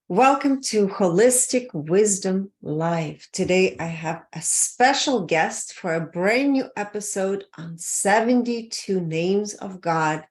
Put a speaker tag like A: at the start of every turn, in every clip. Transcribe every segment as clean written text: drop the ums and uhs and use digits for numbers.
A: Welcome to Holistic Wisdom Live. Today I have a special guest for a brand new episode on 72 Names of God.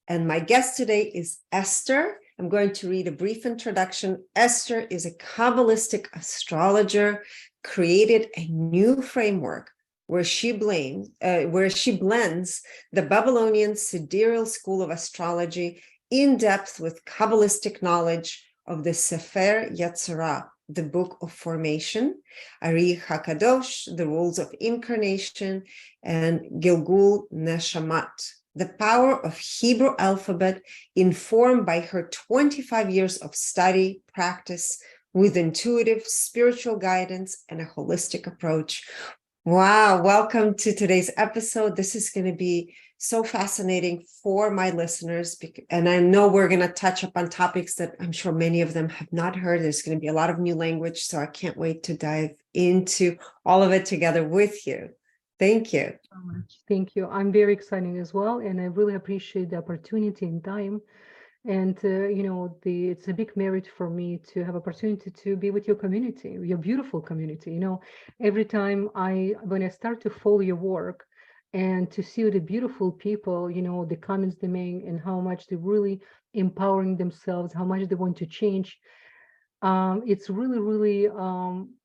A: And my guest today is Esther. I'm going to read a brief introduction. Esther is a Kabbalistic astrologer, created a new framework where she blends the Babylonian Sidereal School of Astrology in depth with Kabbalistic knowledge of the Sefer Yezirah, the Book of Formation, Ari HaKadosh, the Rules of Incarnation, and Gilgul Neshamat, the power of Hebrew alphabet, informed by her 25 years of study, practice, with intuitive spiritual guidance and a holistic approach. Wow, welcome to today's episode. This is going to be so fascinating for my listeners, and I know we're going to touch upon topics that I'm sure many of them have not heard. There's going to be a lot of new language, so I can't wait to dive into all of it together with you. Thank you.
B: So much. Thank you. I'm very excited as well, and I really appreciate the opportunity and time. And it's a big merit for me to have opportunity to be with your community, your beautiful community. Every time when I start to follow your work and to see the beautiful people, the comments they make and how much they're really empowering themselves, how much they want to change. It's really, really,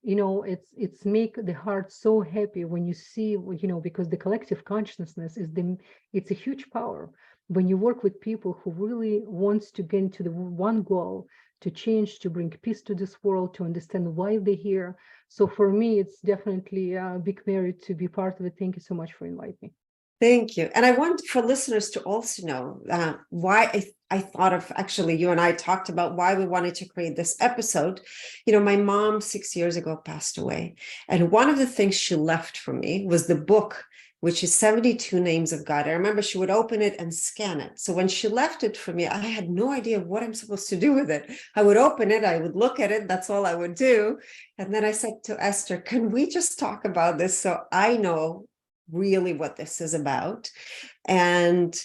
B: it's make the heart so happy when you see, because the collective consciousness it's a huge power. When you work with people who really wants to get into the one goal, to change, to bring peace to this world, to understand why they're here. So for me, it's definitely a big merit to be part of it. Thank you so much for inviting me.
A: Thank you. And I want for listeners to also know why I thought of, actually, you and I talked about why we wanted to create this episode. My mom 6 years ago passed away. And one of the things she left for me was the book, which is 72 Names of God. I remember she would open it and scan it. So when she left it for me, I had no idea what I'm supposed to do with it. I would open it, I would look at it, that's all I would do. And then I said to Esther, can we just talk about this so I know really what this is about? And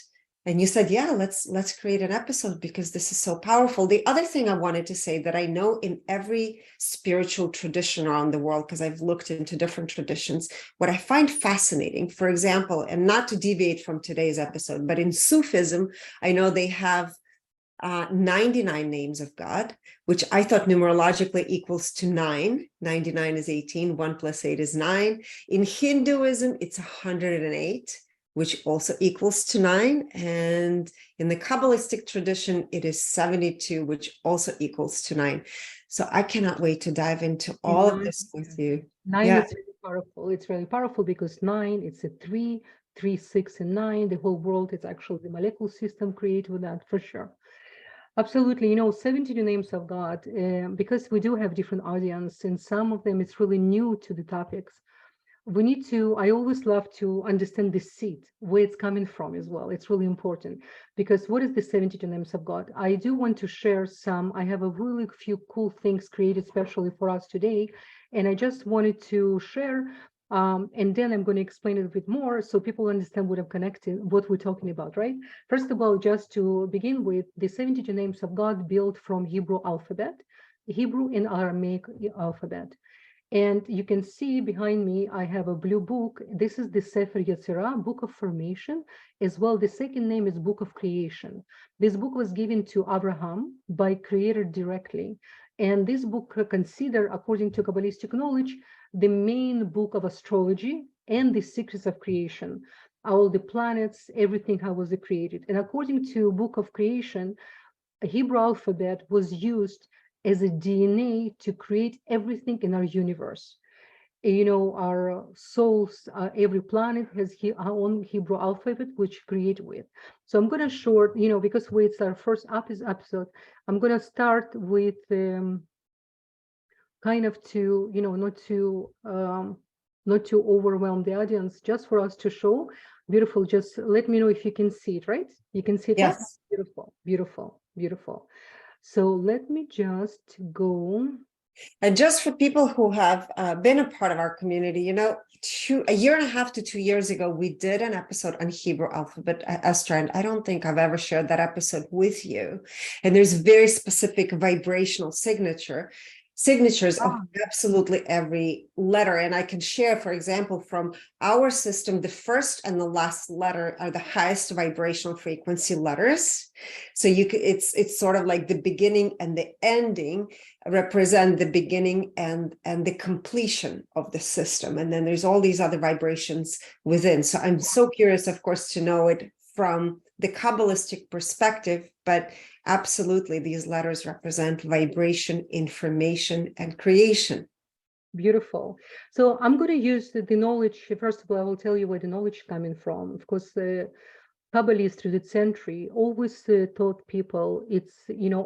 A: you said, yeah, let's create an episode because this is so powerful. The other thing I wanted to say that I know in every spiritual tradition around the world, because I've looked into different traditions, what I find fascinating, for example, and not to deviate from today's episode, but in Sufism, I know they have 99 names of God, which I thought numerologically equals to 9. 99 is 18, 1 plus 8 is 9. In Hinduism, it's 108, which also equals to 9. And in the Kabbalistic tradition, it is 72, which also equals to 9. So I cannot wait to dive into all of this with you.
B: 9 is really powerful. It's really powerful because 9, it's a 3, 3, 6, and 9. The whole world is actually the molecular system created with that, for sure. Absolutely. 72 names of God, because we do have different audience, and some of them it's really new to the topics. I always love to understand the seed, where it's coming from as well. It's really important because what is the 72 names of God? I do want to share I have a really few cool things created specially for us today. And I just wanted to share, and then I'm going to explain it a bit more so people understand what we're talking about, right? First of all, just to begin with, the 72 names of God built from Hebrew alphabet, Hebrew and Aramaic alphabet. And you can see behind me, I have a blue book. This is the Sefer Yezirah, Book of Formation, as well. The second name is Book of Creation. This book was given to Abraham by Creator directly. And this book considered, according to Kabbalistic knowledge, the main book of astrology and the secrets of creation, all the planets, everything, how was it created. And according to Book of Creation, a Hebrew alphabet was used as a DNA to create everything in our universe. Our souls, every planet has our own Hebrew alphabet, which create with. So I'm going to because it's our first episode, I'm going to start with kind of to, not to overwhelm the audience, just for us to show. Beautiful. Just let me know if you can see it, right? You can see it?
A: Yes.
B: Beautiful, beautiful, beautiful. So let me just go
A: And just for people who have been a part of our community, you know, a year and a half to 2 years ago, we did an episode on Hebrew alphabet, Esther, and I don't think I've ever shared that episode with you. And there's very specific vibrational signatures of absolutely every letter. And I can share, for example, from our system, the first and the last letter are the highest vibrational frequency letters. So it's sort of like the beginning and the ending represent the beginning and the completion of the system. And then there's all these other vibrations within. So I'm so curious, of course, to know it from the Kabbalistic perspective, but absolutely these letters represent vibration, information, and creation.
B: Beautiful. So I'm going to use the knowledge. First of all, I will tell you where the knowledge coming from. Of course, the Kabbalists through the century always taught people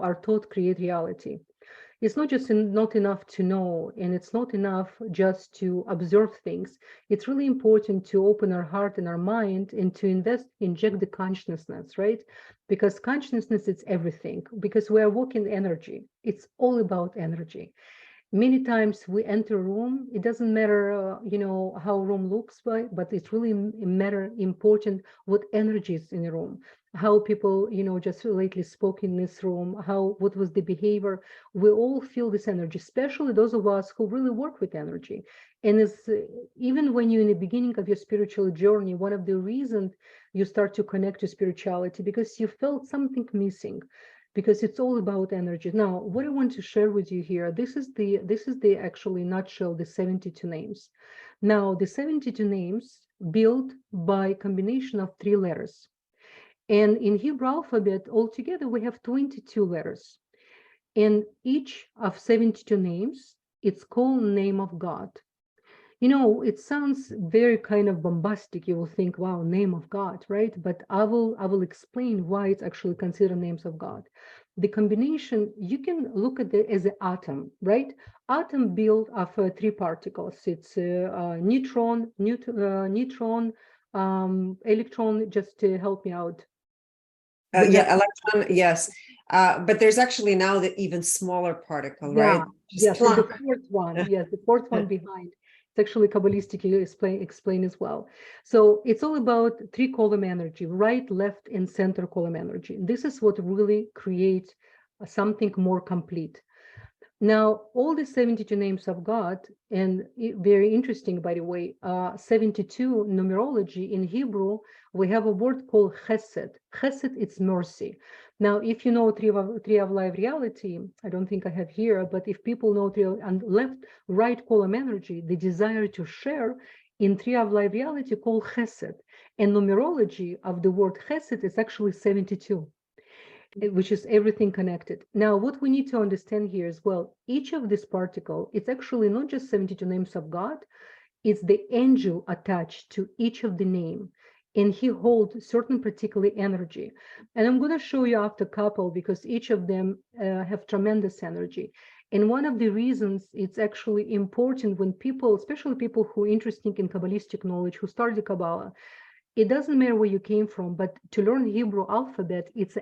B: our thought create reality. It's not just not enough to know, and it's not enough just to observe things. It's really important to open our heart and our mind and to inject the consciousness, right? Because consciousness is everything, because we are walking energy. It's all about energy. Many times we enter a room, it doesn't matter, how a room looks like, but it's really important what energy is in the room, how people, just lately spoke in this room, what was the behavior. We all feel this energy, especially those of us who really work with energy. And it's even when you're in the beginning of your spiritual journey, one of the reasons you start to connect to spirituality, because you felt something missing, because it's all about energy. Now, what I want to share with you here, this is the actually nutshell, the 72 names. Now, the 72 names built by combination of 3 letters. And in Hebrew alphabet, altogether, we have 22 letters. And each of 72 names, it's called name of God. It sounds very kind of bombastic. You will think, wow, name of God, right? But I will explain why it's actually considered names of God. The combination, you can look at it as an atom, right? Atom built of 3 particles. It's neutron, electron. Just to help me out.
A: Electron, yes. But there's actually now the even smaller particle, right?
B: Yes, and the fourth one, the fourth one behind. It's actually Kabbalistically explained as well. So it's all about 3 column energy, right, left, and center column energy. This is what really creates something more complete. Now, all the 72 names of God, and very interesting, by the way, 72 numerology in Hebrew, we have a word called chesed. Chesed, it's mercy. Now, if you know tree of life reality, I don't think I have here, but if people know and left, right column energy, the desire to share in tree of life reality called chesed. And numerology of the word chesed is actually 72. Which is everything connected. Now, what we need to understand here as well, each of this particle, it's actually not just 72 names of God, it's the angel attached to each of the name, and he holds certain particular energy. And I'm going to show you after couple, because each of them have tremendous energy. And one of the reasons it's actually important when people, especially people who are interested in Kabbalistic knowledge, who study Kabbalah, it doesn't matter where you came from, but to learn Hebrew alphabet, it's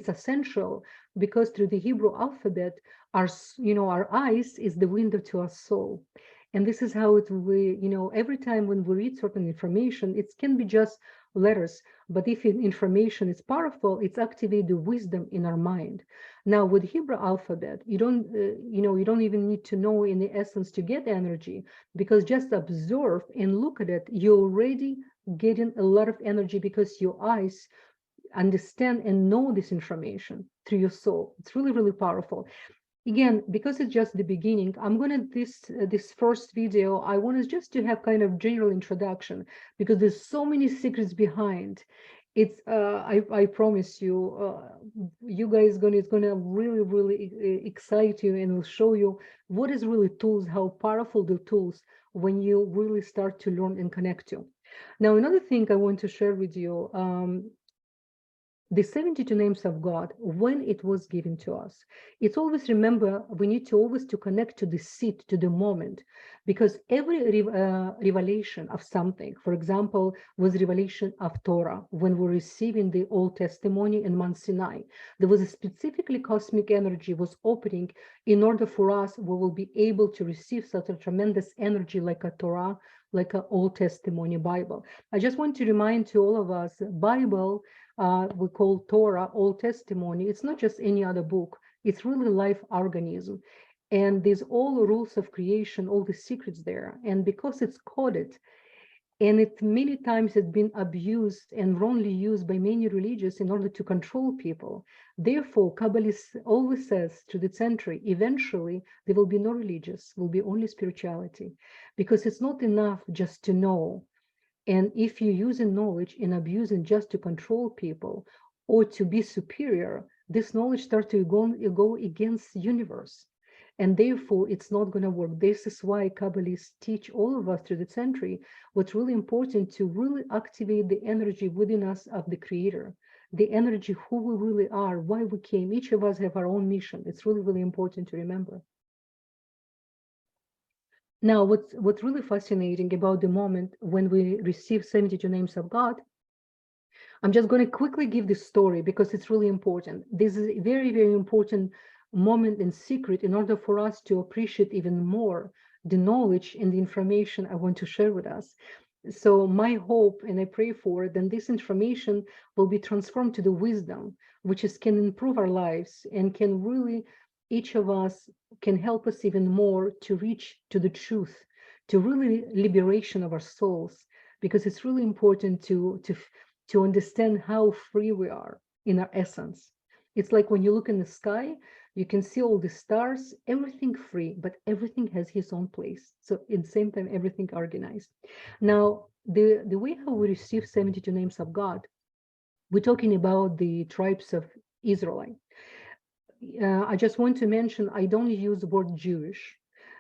B: essential, because through the Hebrew alphabet, our eyes is the window to our soul. And this is how every time when we read certain information, it can be just letters, but if information is powerful, it's activate the wisdom in our mind. Now, with Hebrew alphabet, you don't even need to know in the essence to get energy, because just observe and look at it, you already getting a lot of energy, because your eyes understand and know this information through your soul. It's really, really powerful. Again, because it's just the beginning, I'm gonna this first video, I want us just to have kind of general introduction, because there's so many secrets behind. It's I promise you, you guys it's gonna really, really excite you, and will show you what is really tools, how powerful the tools when you really start to learn and connect to. Now, another thing I want to share with you, the 72 names of God, when it was given to us, it's always, remember, we need to always to connect to the seed, to the moment, because every revelation of something, for example, was revelation of Torah, when we're receiving the Old Testimony in Mount Sinai, there was a specifically cosmic energy was opening in order for us, we will be able to receive such a tremendous energy like a Torah, like an Old Testimony Bible. I just want to remind to all of us, Bible, we call Torah, Old Testimony, it's not just any other book, it's really life organism. And there's all the rules of creation, all the secrets there. And because it's coded, and it many times has been abused and wrongly used by many religions in order to control people. Therefore, Kabbalist always says to the century, eventually there will be no religious, will be only spirituality, because it's not enough just to know. And if you're using knowledge and abusing just to control people or to be superior, this knowledge starts to go against the universe. And therefore, it's not going to work. This is why Kabbalists teach all of us through the century what's really important to really activate the energy within us of the Creator, the energy who we really are, why we came. Each of us have our own mission. It's really, really important to remember. Now, what's really fascinating about the moment when we receive 72 names of God, I'm just going to quickly give this story because it's really important. This is a very, very important moment and secret in order for us to appreciate even more the knowledge and the information I want to share with us. So my hope, and I pray for, then this information will be transformed to the wisdom, which can improve our lives and can really, each of us can help us even more to reach to the truth, to really liberation of our souls, because it's really important to understand how free we are in our essence. It's like when you look in the sky, you can see all the stars, everything free, but everything has its own place. So at the same time, everything organized. Now, the way how we receive 72 names of God, we're talking about the tribes of Israelite. I just want to mention, I don't use the word Jewish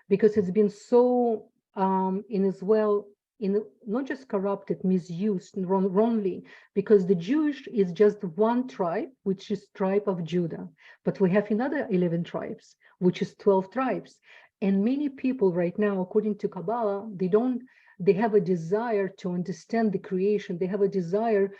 B: because it's been so in as well, in not just corrupted, misused, wrongly, because the Jewish is just one tribe, which is tribe of Judah. But we have another 11 tribes, which is 12 tribes. And many people right now, according to Kabbalah, they have a desire to understand the creation. They have a desire,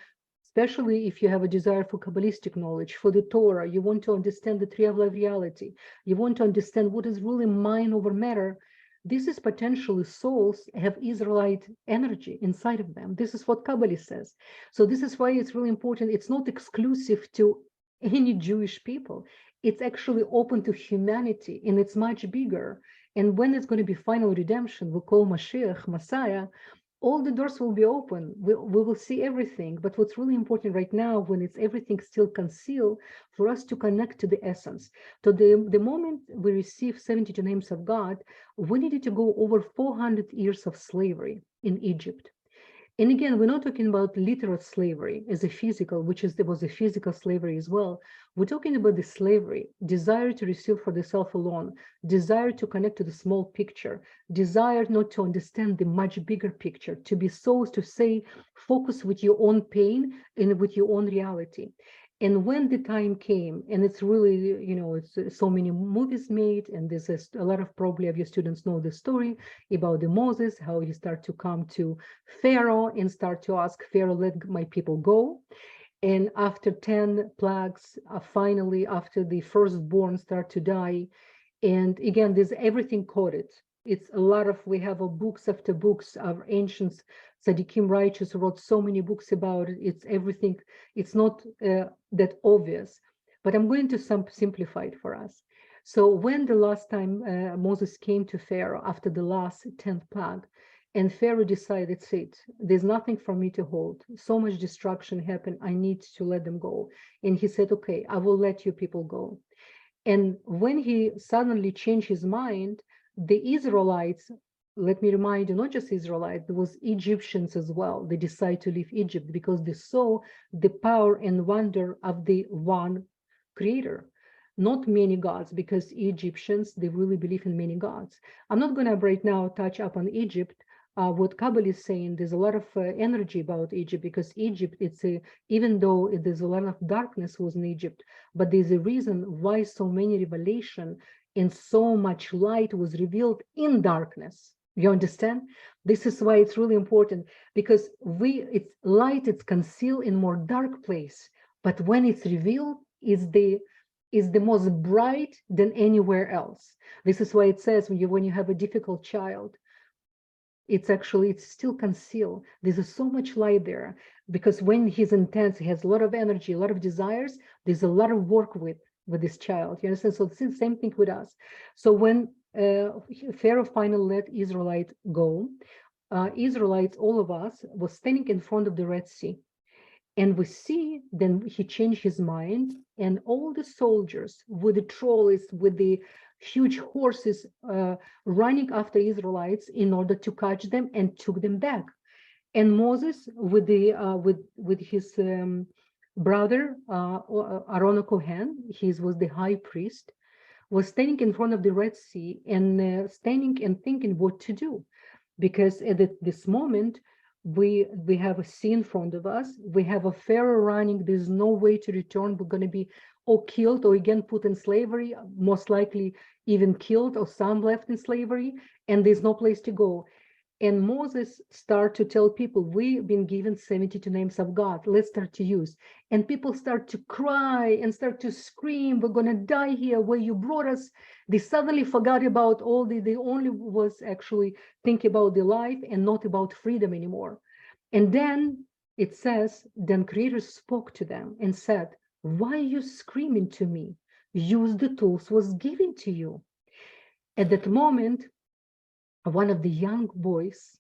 B: especially if you have a desire for Kabbalistic knowledge, for the Torah, you want to understand the tree of life reality, you want to understand what is really mind over matter. This is potentially souls have Israelite energy inside of them. This is what Kabbalah says. So this is why it's really important. It's not exclusive to any Jewish people. It's actually open to humanity, and it's much bigger. And when it's going to be final redemption, we call Mashiach, Messiah, all the doors will be open. We will see everything. But what's really important right now, when it's everything still concealed, for us to connect to the essence. So the moment we receive 72 names of God, we needed to go over 400 years of slavery in Egypt. And again, we're not talking about literal slavery as a physical, there was a physical slavery as well. We're talking about the slavery, desire to receive for the self alone, desire to connect to the small picture, desire not to understand the much bigger picture, to be souls, to say, focus with your own pain and with your own reality. And when the time came, and it's really, it's so many movies made, and there's a lot of probably of your students know the story about the Moses, how he started to come to Pharaoh and start to ask Pharaoh, let my people go. And after 10 plagues, finally, after the firstborn start to die, and again, there's everything coded. It's a lot of, we have books after books of ancients, Tzaddikim righteous wrote so many books about it. It's everything, it's not that obvious, but I'm going to simplify it for us. So when the last time Moses came to Pharaoh after the last 10th plague, and Pharaoh decided, that's it, there's nothing for me to hold. So much destruction happened, I need to let them go. And he said, okay, I will let you people go. And when he suddenly changed his mind, the Israelites, let me remind you, not just Israelites, there was Egyptians as well. They decided to leave Egypt because they saw the power and wonder of the one creator, not many gods, because Egyptians, they really believe in many gods. I'm not going to right now touch up on Egypt. what Kabbalah is saying, there's a lot of energy about Egypt, because Egypt, even though there's a lot of darkness was in Egypt, but there's a reason why so many revelation and so much light was revealed in darkness. You understand? This is why it's really important, because it's light, it's concealed in more dark place, but when it's revealed, is the most bright than anywhere else. This is why it says when you have a difficult child, it's still concealed. There's so much light there, because when he's intense, he has a lot of energy, a lot of desires, there's a lot of work with this child. You understand? So it's the same thing with us. So when Pharaoh finally let Israelites go, Israelites, all of us, was standing in front of the Red Sea. And we see then he changed his mind, and all the soldiers with the trolleys, with the huge horses running after Israelites in order to catch them and took them back. And Moses with his brother Aaron Kohen, he was the high priest, was standing in front of the Red Sea and standing and thinking what to do, because at this moment we have a sea in front of us, we have a Pharaoh running, there's no way to return, we're going to be or killed or again put in slavery, most likely even killed, or some left in slavery, and there's no place to go. And Moses start to tell people, we've been given 72 names of God, let's start to use. And people start to cry and start to scream, we're going to die here where you brought us. They suddenly forgot about they only was actually thinking about the life and not about freedom anymore. And then it says, then Creator spoke to them and said, why are you screaming to me? Use the tools was given to you. At that moment, one of the young boys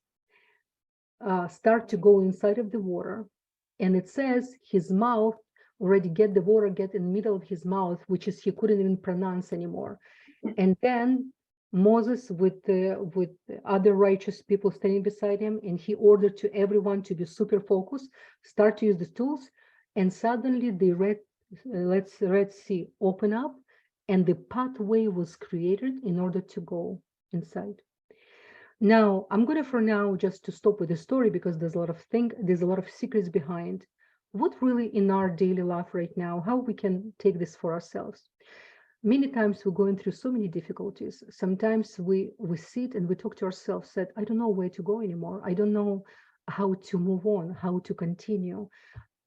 B: start to go inside of the water, and it says his mouth already get the water get in the middle of his mouth, which is he couldn't even pronounce anymore. And then Moses with other righteous people standing beside him, and he ordered to everyone to be super focused, start to use the tools, and suddenly the Red Sea open up, and the pathway was created in order to go inside. Now, I'm going to, for now, just to stop with the story, because there's a lot of secrets behind what really in our daily life right now, how we can take this for ourselves. Many times we're going through so many difficulties. Sometimes we sit and we talk to ourselves, said, I don't know where to go anymore. I don't know how to move on, how to continue.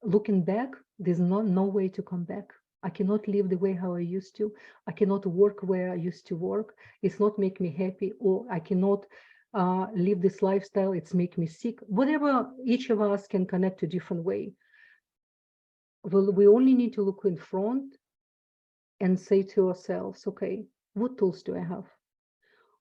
B: Looking back, there's no way to come back. I cannot live the way how I used to. I cannot work where I used to work. It's not make me happy, or I cannot live this lifestyle, it's make me sick. Whatever, each of us can connect to different way. Well, we only need to look in front and say to ourselves, okay, what tools do I have?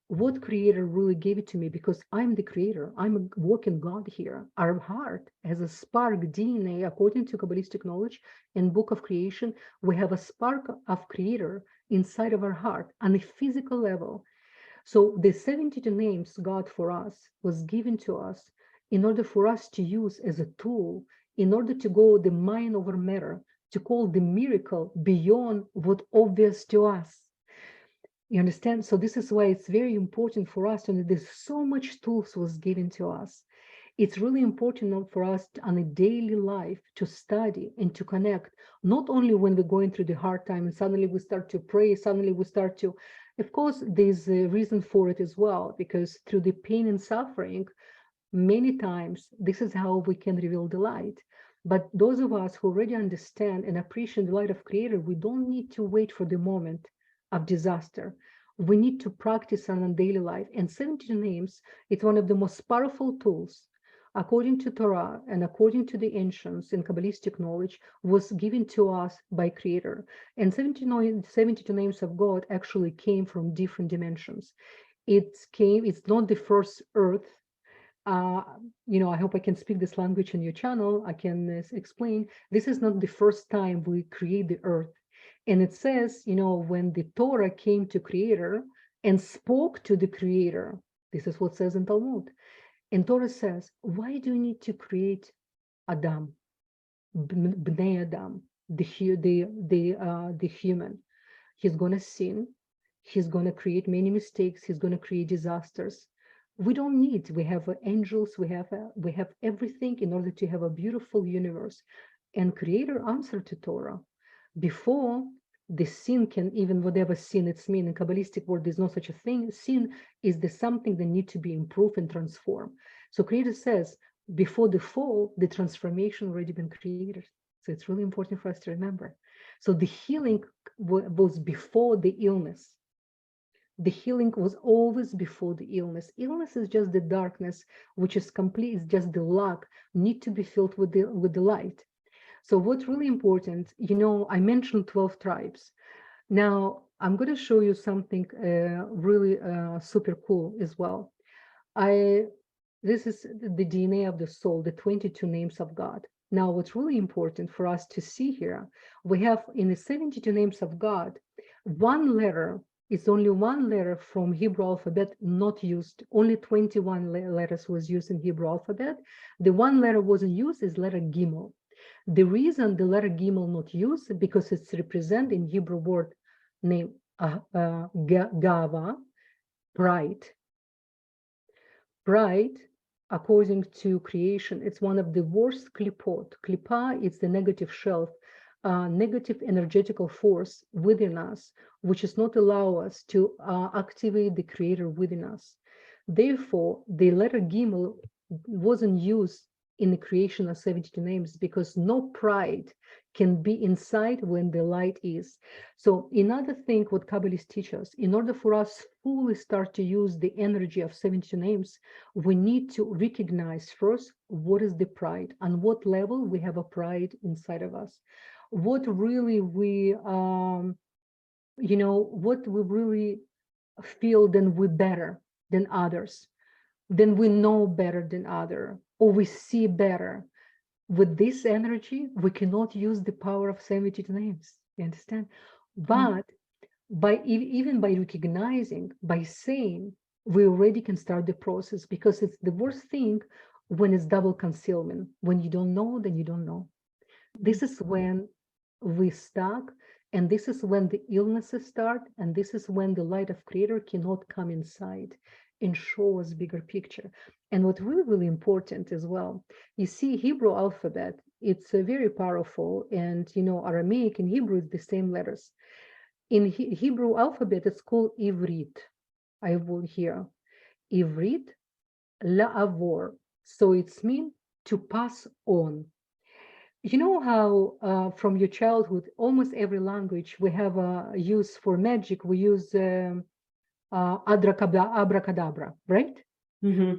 B: What Creator really gave it to me? Because I'm the Creator, I'm a working God here. Our heart has a spark DNA, according to Kabbalistic knowledge and Book of Creation. We have a spark of Creator inside of our heart on a physical level. So the 72 names God for us was given to us in order for us to use as a tool, in order to go the mind over matter, to call the miracle beyond what obvious to us. You understand? So this is why it's very important for us, and there's so much tools was given to us. It's really important for us on a daily life to study and to connect, not only when we're going through the hard time and suddenly we start to pray, suddenly we start to, of course, there's a reason for it as well, because through the pain and suffering, many times, this is how we can reveal the light. But those of us who already understand and appreciate the light of Creator, we don't need to wait for the moment of disaster. We need to practice on a daily life. And 72 names, it's one of the most powerful tools, according to Torah and according to the ancients and Kabbalistic knowledge, was given to us by Creator. And 72 names of God actually came from different dimensions. It's not the first earth. I hope I can speak this language in your channel. I can explain. This is not the first time we create the earth. And it says, when the Torah came to Creator and spoke to the Creator, this is what it says in Talmud. And Torah says, why do you need to create Adam, Bnei Adam, the human? He's going to sin. He's going to create many mistakes. He's going to create disasters. We don't need, we have angels, we have everything in order to have a beautiful universe. And Creator answered to Torah. Before the sin can, even whatever sin it's mean, in Kabbalistic word, there's no such a thing. Sin is the something that need to be improved and transformed. So Creator says, before the fall, the transformation already been created. So it's really important for us to remember. So the healing was before the illness. The healing was always before the illness. Illness is just the darkness, which is complete, is just the lack, need to be filled with the light. So what's really important, I mentioned 12 tribes. Now, I'm going to show you something really super cool as well. This is the DNA of the soul, the 22 names of God. Now, what's really important for us to see here, we have in the 72 names of God, one letter is only one letter from Hebrew alphabet not used. Only 21 letters was used in Hebrew alphabet. The one letter wasn't used is letter Gimel. The reason the letter Gimel not used, because it's represented in Hebrew word name Gava, pride. Pride, according to creation, it's one of the worst klipot. Klipa is the negative shelf, negative energetical force within us, which does not allow us to activate the Creator within us. Therefore, the letter Gimel wasn't used in the creation of 72 names because no pride can be inside when the light is. So another thing what Kabbalists teach us, in order for us fully start to use the energy of 72 names, we need to recognize first what is the pride, on what level we have a pride inside of us. What really we, what we really feel then we're better than others, then we know better than others, or we see better. With this energy, we cannot use the power of 72 names, you understand? But even by recognizing, by saying, we already can start the process, because it's the worst thing when it's double concealment. When you don't know, then you don't know. This is when we stuck, and this is when the illnesses start, and this is when the light of Creator cannot come inside and show us bigger picture. And what really, really important as well, you see Hebrew alphabet, it's very powerful, and Aramaic and Hebrew is the same letters. In Hebrew alphabet, it's called Ivrit. I will hear Ivrit, la'avor. So it's mean to pass on. You know how from your childhood, almost every language we have a use for magic, we use abracadabra, right?
A: Mm-hmm.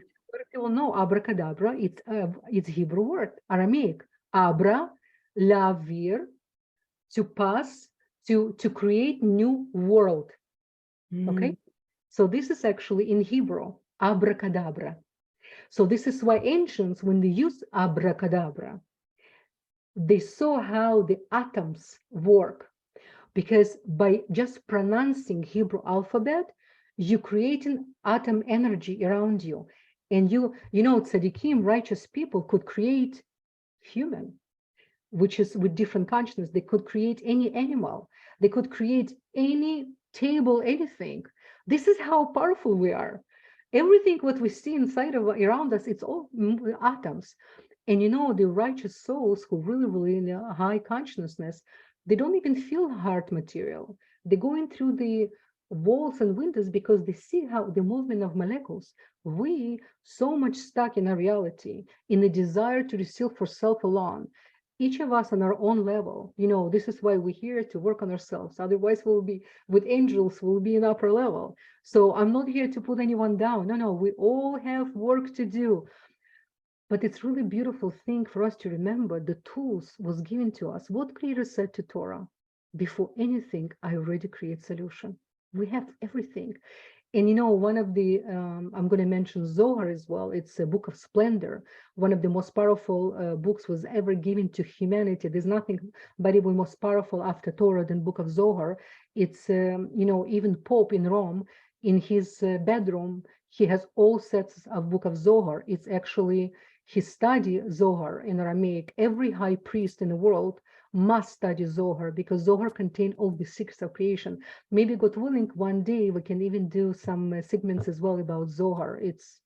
B: People know abracadabra, it's Hebrew word, Aramaic. Abra, lavir, to pass, to create new world. Okay, so this is actually in Hebrew, abracadabra. So this is why ancients, when they use abracadabra, they saw how the atoms work, because by just pronouncing Hebrew alphabet, you creating atom energy around you. And tzaddikim, righteous people, could create human, which is with different consciousness. They could create any animal. They could create any table, anything. This is how powerful we are. Everything what we see inside of around us, it's all atoms. And the righteous souls who really, really in a high consciousness, they don't even feel hard material. They're going through the walls and windows because they see how the movement of molecules. We so much stuck in our reality, in the desire to receive for self alone. Each of us on our own level. This is why we're here to work on ourselves. Otherwise, we'll be with angels, we'll be in upper level. So I'm not here to put anyone down. No, we all have work to do. But it's really beautiful thing for us to remember the tools was given to us. What Creator said to Torah, before anything, I already create solution. We have everything. And one of the, I'm going to mention Zohar as well. It's a book of splendor. One of the most powerful books was ever given to humanity. There's nothing but even most powerful after Torah than book of Zohar. It's, even Pope in Rome, in his bedroom, he has all sets of book of Zohar. It's actually, he studied Zohar in Aramaic. Every high priest in the world must study Zohar, because Zohar contains all the secrets of creation. Maybe God willing, one day we can even do some segments as well about Zohar. It's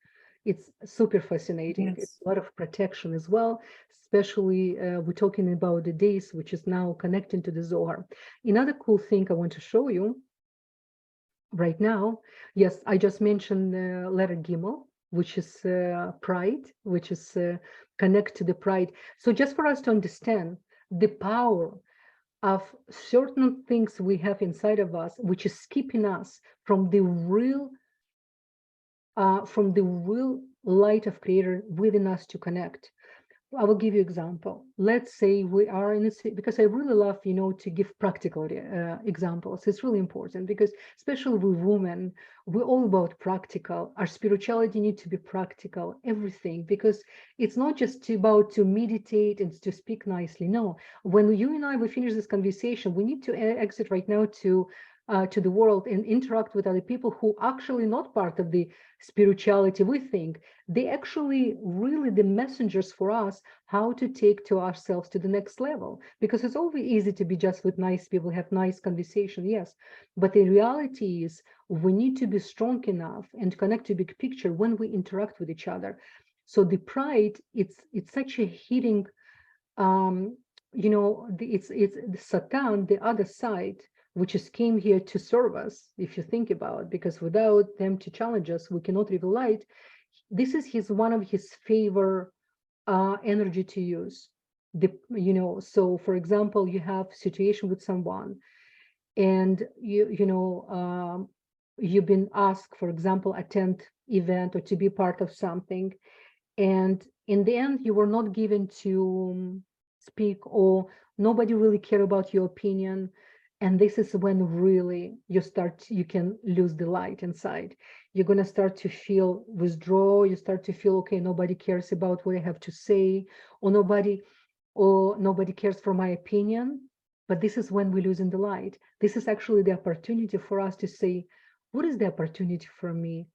B: It's super fascinating.
A: Yes.
B: It's a lot of protection as well, especially we're talking about the days, which is now connecting to the Zohar. Another cool thing I want to show you right now, yes, I just mentioned letter Gimel, which is pride, which is connect to the pride. So just for us to understand the power of certain things we have inside of us, which is keeping us from the real light of Creator within us to connect. I will give you an example. Let's say we are in a, because I really love, to give practical examples. It's really important because especially with women, we're all about practical. Our spirituality needs to be practical, everything, because it's not just about to meditate and to speak nicely. No, when you and I will finish this conversation, we need to exit right now to the world and interact with other people who actually not part of the spirituality we think. They actually really the messengers for us how to take to ourselves to the next level, because it's always easy to be just with nice people, have nice conversation, yes, but the reality is we need to be strong enough and connect to big picture when we interact with each other. So the pride, it's such a hitting, it's the Satan, the other side, which is came here to serve us, if you think about it, because without them to challenge us, we cannot reveal light. This is one of his favorite energy to use. So for example, you have situation with someone, and you've been asked, for example, attend event or to be part of something, and in the end, you were not given to speak, or nobody really care about your opinion. And this is when really you can lose the light inside. You're going to start to feel withdraw. You start to feel, okay, nobody cares about what I have to say, or nobody cares for my opinion. But this is when we're losing the light. This is actually the opportunity for us to say, what is the opportunity for me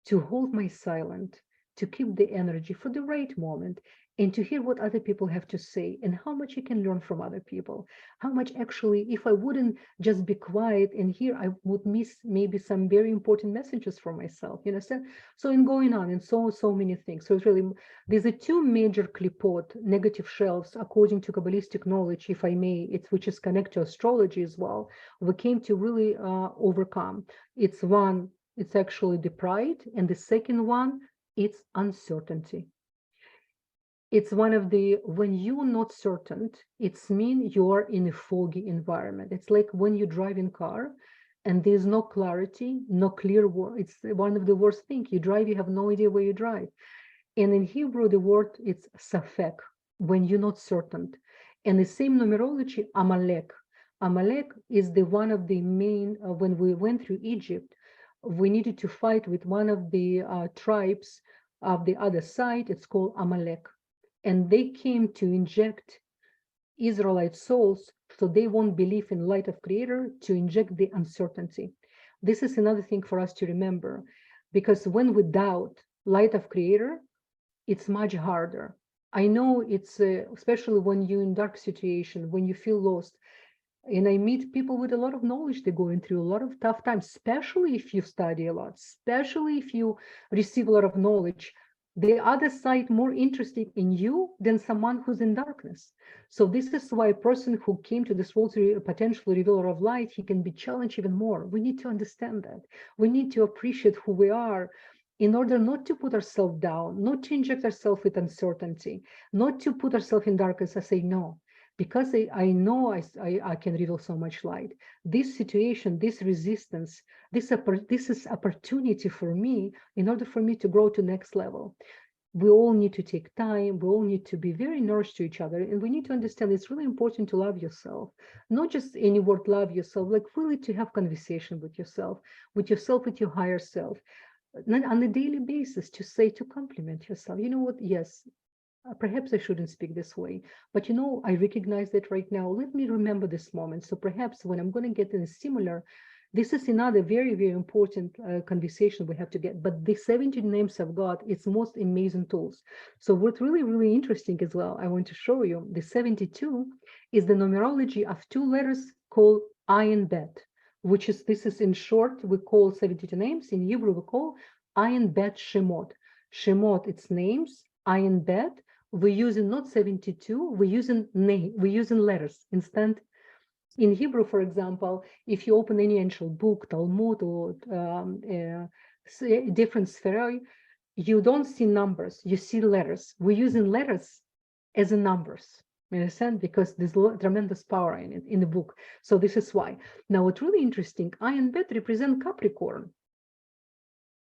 B: to hold my silent, to keep the energy for the right moment, and to hear what other people have to say, and how much you can learn from other people. How much actually, if I wouldn't just be quiet and hear, I would miss maybe some very important messages for myself, you understand? So in going on, and so many things. So it's really, there's a two major klipot, negative shelves, according to Kabbalistic knowledge, if I may, which is connected to astrology as well. We came to really overcome. It's one, it's actually the pride, and the second one, it's uncertainty. It's one of the, when you're not certain, it's mean you're in a foggy environment. It's like when you drive in car and there's no clarity, no clear word. It's one of the worst things. You drive, you have no idea where you drive. And in Hebrew, the word it's safek, when you're not certain. And the same numerology, Amalek. Amalek is the one of the main, when we went through Egypt, we needed to fight with one of the tribes of the other side. It's called Amalek. And they came to inject Israelite souls so they won't believe in light of Creator, to inject the uncertainty. This is another thing for us to remember, because when we doubt light of Creator, it's much harder. I know it's especially when you're in dark situation, when you feel lost. And I meet people with a lot of knowledge. They're going through a lot of tough times, especially if you study a lot, especially if you receive a lot of knowledge. The other side more interested in you than someone who's in darkness. So this is why a person who came to this world to potentially revealer of light, he can be challenged even more. We need to understand that. We need to appreciate who we are in order not to put ourselves down, not to inject ourselves with uncertainty, not to put ourselves in darkness. I say no, because I know I can reveal so much light. This situation, this resistance, this is opportunity for me in order for me to grow to next level. We all need to take time. We all need to be very nourished to each other. And we need to understand it's really important to love yourself. Not just any word, love yourself, like really to have conversation with yourself, with your higher self. On a daily basis, to say, to compliment yourself. You know what? Yes, perhaps I shouldn't speak this way, but I recognize that right now. Let me remember this moment. So perhaps when I'm going to get in a similar, this is another very, very important conversation we have to get. But the 17 names of God, it's most amazing tools. So what's really, really interesting as well, I want to show you, the 72 is the numerology of two letters called Ayin Bet, which is, this is in short, we call 72 names. In Hebrew, we call Ayin Bet Shemot. Shemot, it's names. Ayin Bet, we're using not 72, we're using letters instead. In Hebrew, for example, if you open any ancient book, Talmud, or different Sefer, you don't see numbers, you see letters. We're using letters as in numbers. You understand? Because there's tremendous power in it, in the book. So this is why. Now, what's really interesting, Ayin Bet represent Capricorn.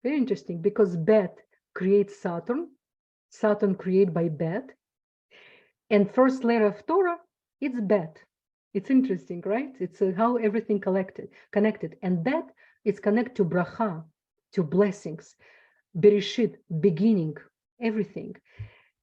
B: Very interesting, because Bet creates Saturn. Saturn created by Bet. And first letter of Torah, it's Bet. It's interesting, right? It's how everything connected. And Bet is connected to bracha, to blessings. Bereshit, beginning, everything.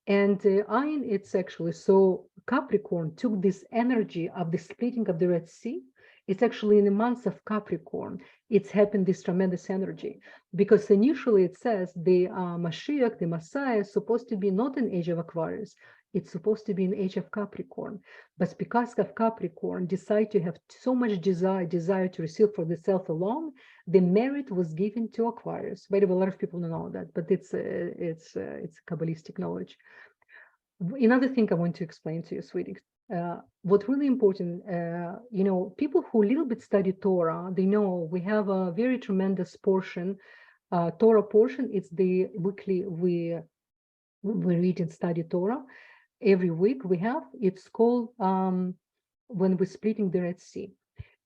B: And Ayin, it's actually, so Capricorn took this energy of the splitting of the Red Sea. It's actually in the months of Capricorn, it's happened, this tremendous energy. Because initially it says the Mashiach, the Messiah, is supposed to be not an age of Aquarius, it's supposed to be an age of Capricorn. But because of Capricorn decide to have so much desire to receive for the self alone, the merit was given to Aquarius. By the way, a lot of people don't know that, but it's Kabbalistic knowledge. Another thing I want to explain to you, sweetie, what's really important, people who a little bit study Torah, they know we have a very tremendous portion, Torah portion. It's the weekly, we read and study Torah. Every week we have, it's called when we're splitting the Red Sea.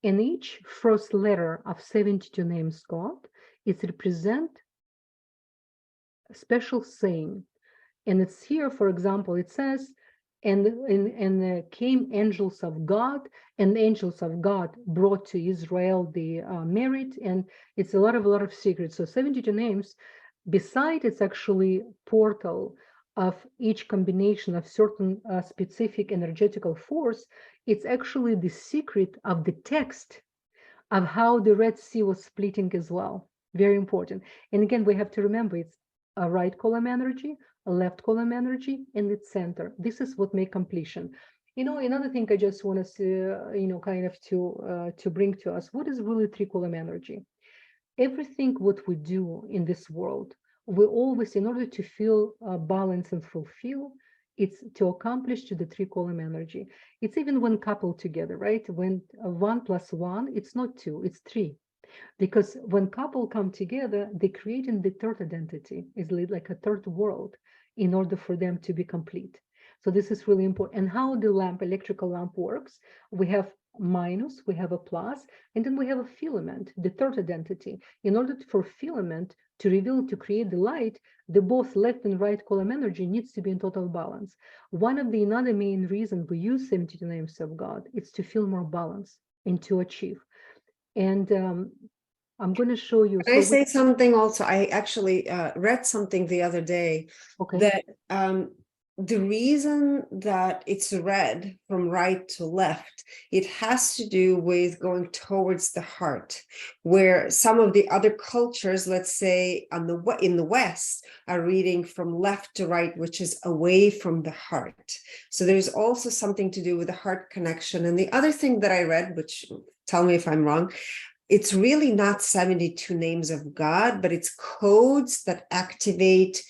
B: And each first letter of 72 names God, it represent a special saying. And it's here, for example, it says, and came angels of God, and the angels of God brought to Israel the merit, and it's a lot of secrets. So 72 names, beside it's actually portal of each combination of certain specific energetical force, it's actually the secret of the text of how the Red Sea was splitting as well. Very important. And again, we have to remember it's a right column energy, a left column energy, and its center. This is what makes completion. Another thing I just want to, kind of to bring to us, what is really three column energy? Everything what we do in this world, we always, in order to feel balance and fulfill, it's to accomplish to the three column energy. It's even when coupled together, right? When 1 + 1, it's not 2, it's 3. Because when couple come together, they create in the third identity, is like a third world, in order for them to be complete. So this is really important. And how the electrical lamp works, we have minus, we have a plus, and then we have a filament, the third identity. In order for filament to reveal, to create the light, the both left and right column energy needs to be in total balance. One of the another main reason we use 72 names of God is to feel more balance and to achieve. And I'm going to show you.
A: Can I say something also? I actually read something the other day,
B: okay,
A: that the reason that it's read from right to left, it has to do with going towards the heart, where some of the other cultures, let's say in the West, are reading from left to right, which is away from the heart. So there's also something to do with the heart connection. And the other thing that I read, which tell me if I'm wrong, it's really not 72 names of God, but it's codes that activate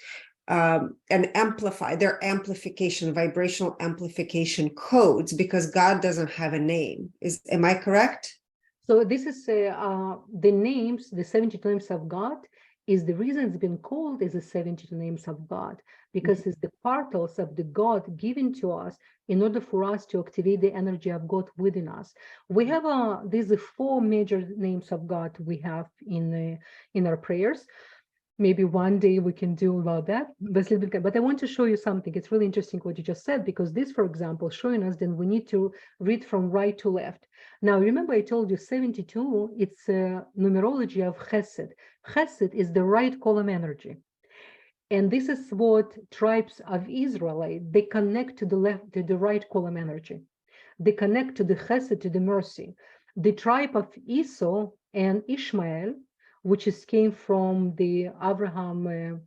A: and amplify, their amplification, vibrational amplification codes, because God doesn't have a name. Am I correct?
B: So this is the names, the 72 names of God is the reason it's been called as the 72 names of God, because it's the portals of the God given to us in order for us to activate the energy of God within us. We have these are 4 major names of God we have in our prayers. Maybe one day we can do about that, but I want to show you something. It's really interesting what you just said, because this, for example, showing us then we need to read from right to left. Now, remember I told you 72, it's a numerology of Chesed. Chesed is the right column energy. And this is what tribes of Israelite, they connect to the left, to the right column energy. They connect to the Chesed, to the mercy. The tribe of Esau and Ishmael, which came from the Abraham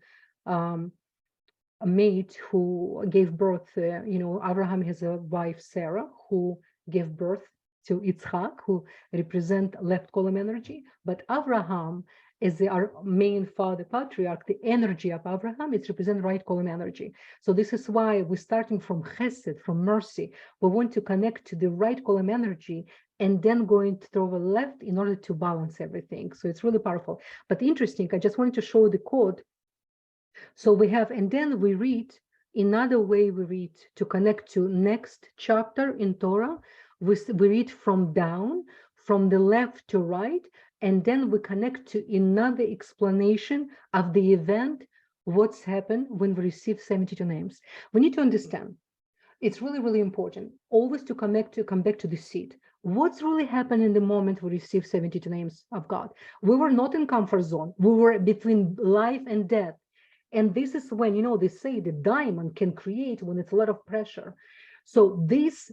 B: mate who gave birth, Abraham has a wife, Sarah, who gave birth to Yitzhak, who represent left column energy. But Abraham as our main father patriarch, the energy of Abraham, it's represent right column energy. So this is why we're starting from chesed, from mercy. We want to connect to the right column energy and then going to the left in order to balance everything. So it's really powerful. But interesting, I just wanted to show the code. So we have, and then we read, another way we read to connect to next chapter in Torah, we read from down, from the left to right, and then we connect to another explanation of the event, what's happened when we receive 72 names. We need to understand, it's really, really important always to come back to the seed. What's really happened in the moment we receive 72 names of God? We were not in comfort zone. We were between life and death. And this is when, you know, they say the diamond can create when it's a lot of pressure. So this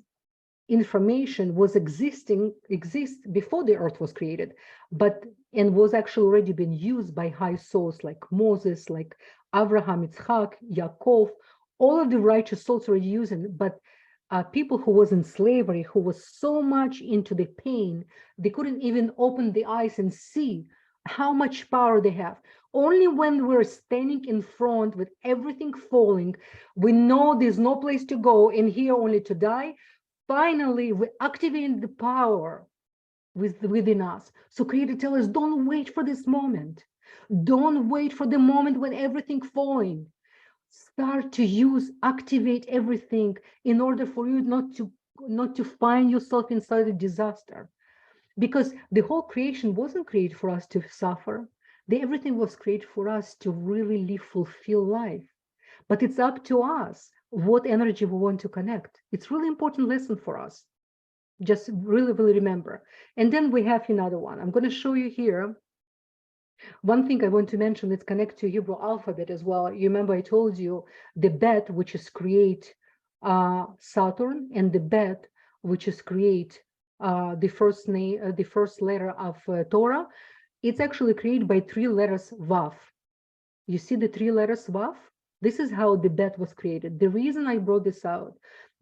B: information was exist before the earth was created, and was actually already been used by high souls like Moses, like Abraham, Yitzchak, Yaakov. All of the righteous souls were using, but people who was in slavery, who was so much into the pain, they couldn't even open the eyes and see how much power they have. Only when we're standing in front with everything falling, we know there's no place to go and here only to die. Finally, we activate the power within us. So Creator tells us, don't wait for this moment. Don't wait for the moment when everything falling. Start to activate everything in order for you not to find yourself inside a disaster. Because the whole creation wasn't created for us to suffer. Everything was created for us to really live fulfilled life. But it's up to us what energy we want to connect. It's really important lesson for us. Just really, really remember. And then we have another one. I'm going to show you here. One thing I want to mention is connect to Hebrew alphabet as well. You remember I told you the bet, which is create Saturn, and the bet, which is create the first letter of Torah. It's actually created by 3 letters Vav. You see the 3 letters Vav? This is how the bet was created. The reason I brought this out,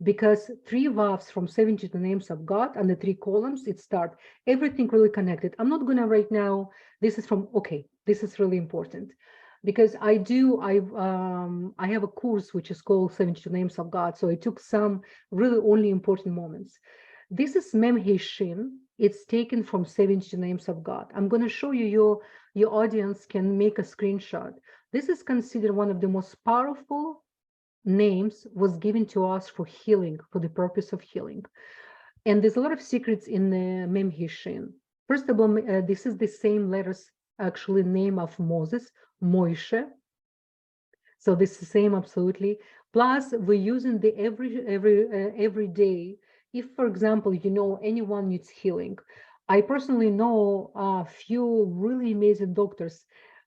B: because 3 Vavs from 72 names of God and the 3 columns, it start everything really connected. I'm not gonna right now, this is from, okay, this is really important. Because I have a course which is called 72 Names of God. So I took some really only important moments. This is Mem He Shin. It's taken from 72 Names of God. I'm going to show you, your audience can make a screenshot. This is considered one of the most powerful names was given to us for healing, for the purpose of healing. And there's a lot of secrets in the Mem He Shin. First of all, this is the same letters, actually name of Moses, Moishe. So this is the same absolutely. Plus we're using the every day. If, for example, you know anyone needs healing, I personally know a few really amazing doctors,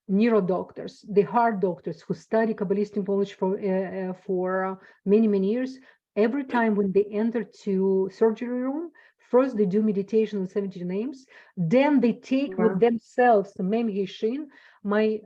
B: neuro doctors, the heart doctors who study Kabbalistic knowledge for many, many years. Every time when they enter to surgery room, first they do meditation on 70 names, then they take with themselves the Mem He Shin. My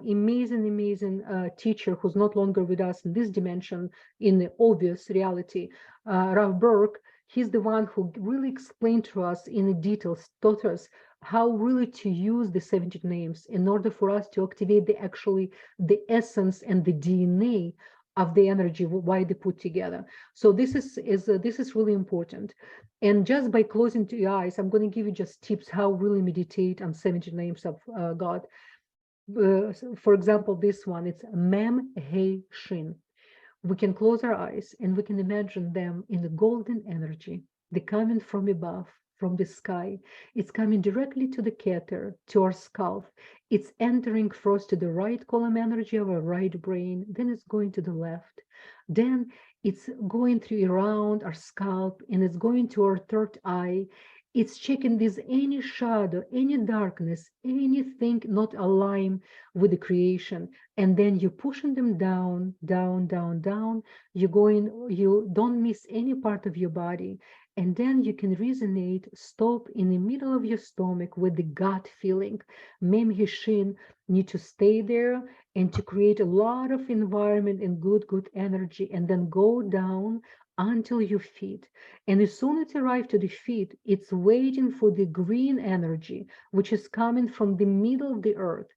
B: amazing teacher who's not longer with us in this dimension, in the obvious reality, Rav Burke, he's the one who really explained to us in the details, taught us how really to use the 70 names in order for us to activate the essence and the DNA of the energy, why they put together. So this is really important. And just by closing your eyes, I'm going to give you just tips how really meditate on 70 names of God. For example, this one, it's Mem He Shin. We can close our eyes and we can imagine them in the golden energy. They're coming from above, from the sky. It's coming directly to the Keter, to our scalp. It's entering first to the right column energy of our right brain, then it's going to the left. Then it's going through around our scalp and it's going to our third eye. It's checking this any shadow, any darkness, anything not aligned with the creation. And then you're pushing them down, down, down, down. You don't miss any part of your body. And then you can resonate, stop in the middle of your stomach with the gut feeling. Mem He Shin need to stay there and to create a lot of environment and good energy, and then go down until your feet. And as soon as it arrives to the feet, it's waiting for the green energy, which is coming from the middle of the earth.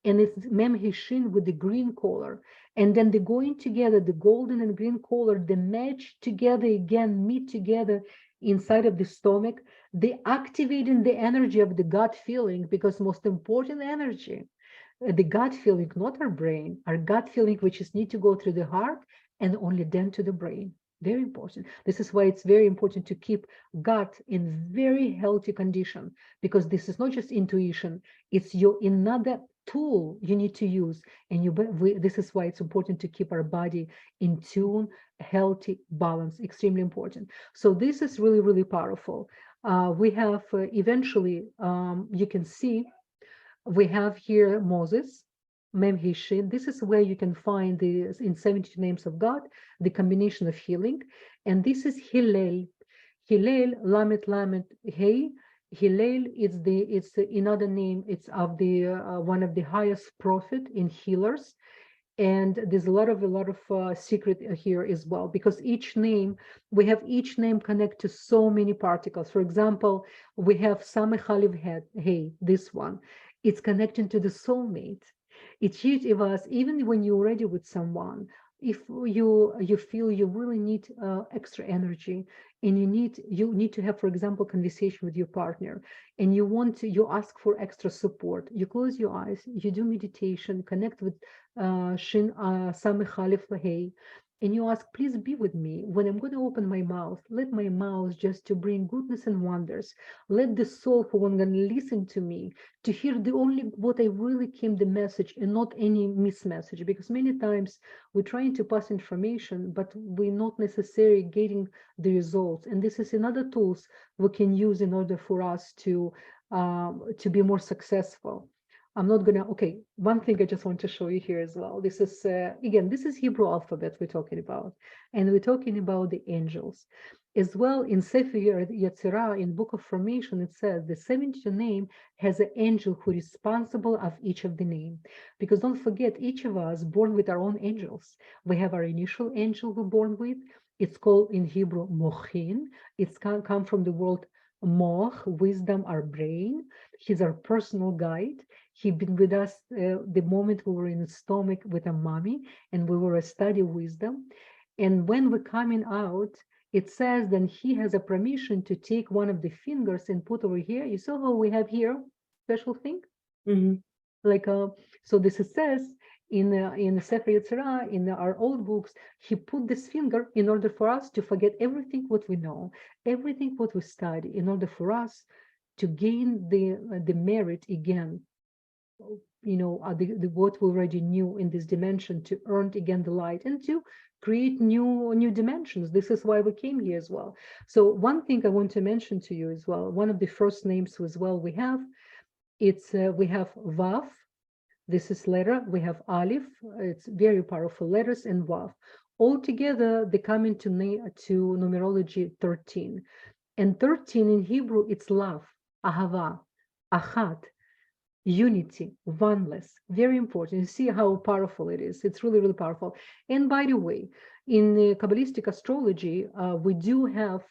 B: And it's Mem Hishin with the green color. And then they going together, the golden and green color, they match together again, meet together inside of the stomach. They activating the energy of the gut feeling, because most important energy, the gut feeling, not our brain, our gut feeling, which is need to go through the heart and only then to the brain. Very important. This is why it's very important to keep gut in very healthy condition, because this is not just intuition, it's your another tool you need to use. And this is why it's important to keep our body in tune, healthy, balance, extremely important. So this is really, really powerful. We have eventually, you can see, we have here Moses, Mem Hishin. This is where you can find the in 72 names of God, the combination of healing. And this is Hillel. Hillel, Lamet, Lamet, Hey. Hillel it's another name. It's of the one of the highest prophet in healers. And there's a lot of secret here as well, because we have each name connect to so many particles. For example, we have Sameh Haliv Hey, this one. It's connecting to the soulmate. It's huge of us, even when you're already with someone, if you feel you really need extra energy, and you need to have, for example, conversation with your partner, and you ask for extra support, you close your eyes, you do meditation, connect with Shin Sameh Haliv Hey, and you ask, please be with me when I'm going to open my mouth. Let my mouth just to bring goodness and wonders. Let the soul who want to listen to me, to hear the only what I really came the message, and not any mismessage. Because many times we're trying to pass information, but we're not necessarily getting the results. And this is another tools we can use in order for us to be more successful. I'm not gonna, okay, one thing I just want to show you here as well. This is, again, this is Hebrew alphabet we're talking about. And we're talking about the angels. As well, in Sefer Yezirah, in Book of Formation, it says the 72 name has an angel who is responsible of each of the name. Because don't forget, each of us born with our own angels. We have our initial angel we're born with. It's called in Hebrew Mochin. It's come from the word Moch, wisdom, our brain. He's our personal guide. He'd been with us the moment we were in the stomach with a mommy, and we were a study wisdom. And when we're coming out, it says then he has a permission to take one of the fingers and put over here. You saw how we have here special thing? Like so this says in the Sefer Yezirah, in our old books, he put this finger in order for us to forget everything what we know, everything what we study, in order for us to gain the merit again, the what we already knew in this dimension, to earn again the light and to create new dimensions. This is why we came here as well. So one thing I want to mention to you as well, one of the first names as well we have, it's we have Vav. This is letter. We have Aleph. It's very powerful letters, and Vav. All together they come into numerology 13. And 13 in Hebrew, it's love, ahava, achat, unity, oneness. Very important. You see how powerful it is. It's really, really powerful. And by the way, in the Kabbalistic astrology, we do have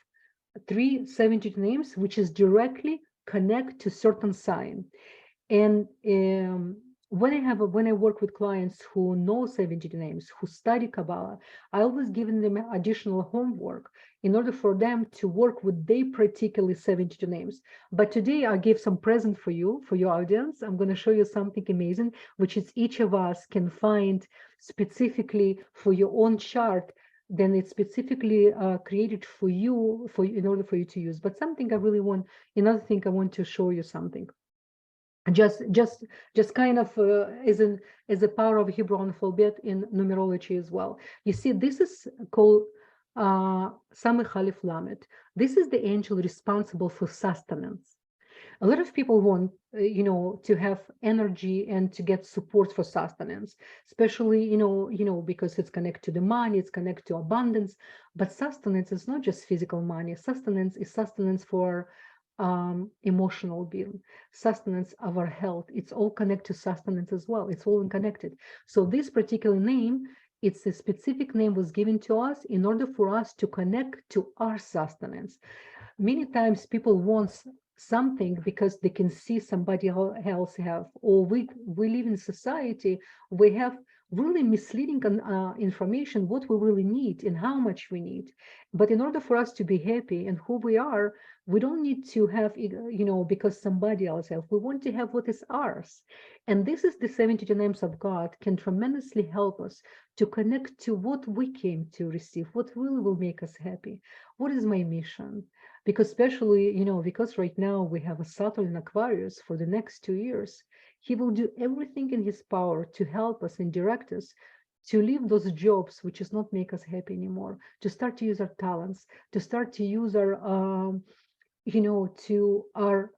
B: 372 names, which is directly connect to certain sign. And when I work with clients who know 72 names, who study Kabbalah, I always give them additional homework in order for them to work with their particular 72 names. But today I gave some present for you, for your audience. I'm going to show you something amazing, which is each of us can find specifically for your own chart. Then it's specifically created for you, in order for you to use. But something I really want, another thing I want to show you something. Just kind of as a power of Hebrew alphabet in numerology as well. You see, this is called Sameh Aleph Lamed. This is the angel responsible for sustenance. A lot of people want, to have energy and to get support for sustenance, especially, because it's connected to the money, it's connected to abundance. But sustenance is not just physical money. Sustenance is sustenance for emotional being, sustenance of our health. It's all connected to sustenance as well. It's all connected. So this particular name It's a specific name was given to us in order for us to connect to our sustenance. Many times people want something because they can see somebody else have, or we live in society, we have really misleading information what we really need and how much we need. But in order for us to be happy and who we are, we don't need to have, because somebody else have. We want to have what is ours. And this is the 72 names of God can tremendously help us to connect to what we came to receive, what really will make us happy. What is my mission? Because especially, because right now we have a Saturn in Aquarius for the next 2 years, he will do everything in his power to help us and direct us to leave those jobs which is not make us happy anymore, to start to use our talents, to start to use our, to our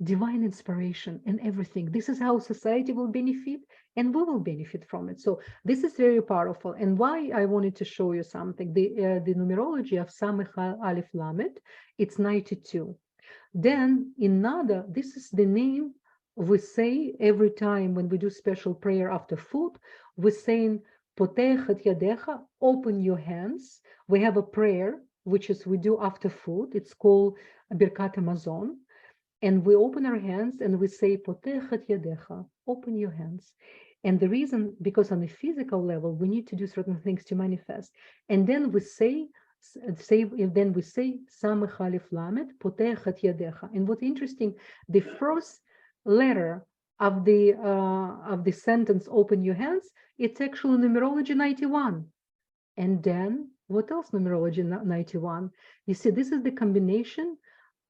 B: divine inspiration and everything. This is how society will benefit and we will benefit from it. So this is very powerful. And why I wanted to show you something, the numerology of Samech Aleph Lamed, it's 92. Then in Nada, this is the name we say every time when we do special prayer after food, we're saying, Potech et yadecha, open your hands. We have a prayer, which is we do after food. It's called Birkat Hamazon. And we open our hands and we say, Potech et yadecha, open your hands. And the reason, because on a physical level, we need to do certain things to manifest. And then we say Samech Aleph Lamed, Potech et yadecha. And what's interesting, the first letter of the sentence, open your hands, it's actually numerology 91. And then what else numerology 91? You see, this is the combination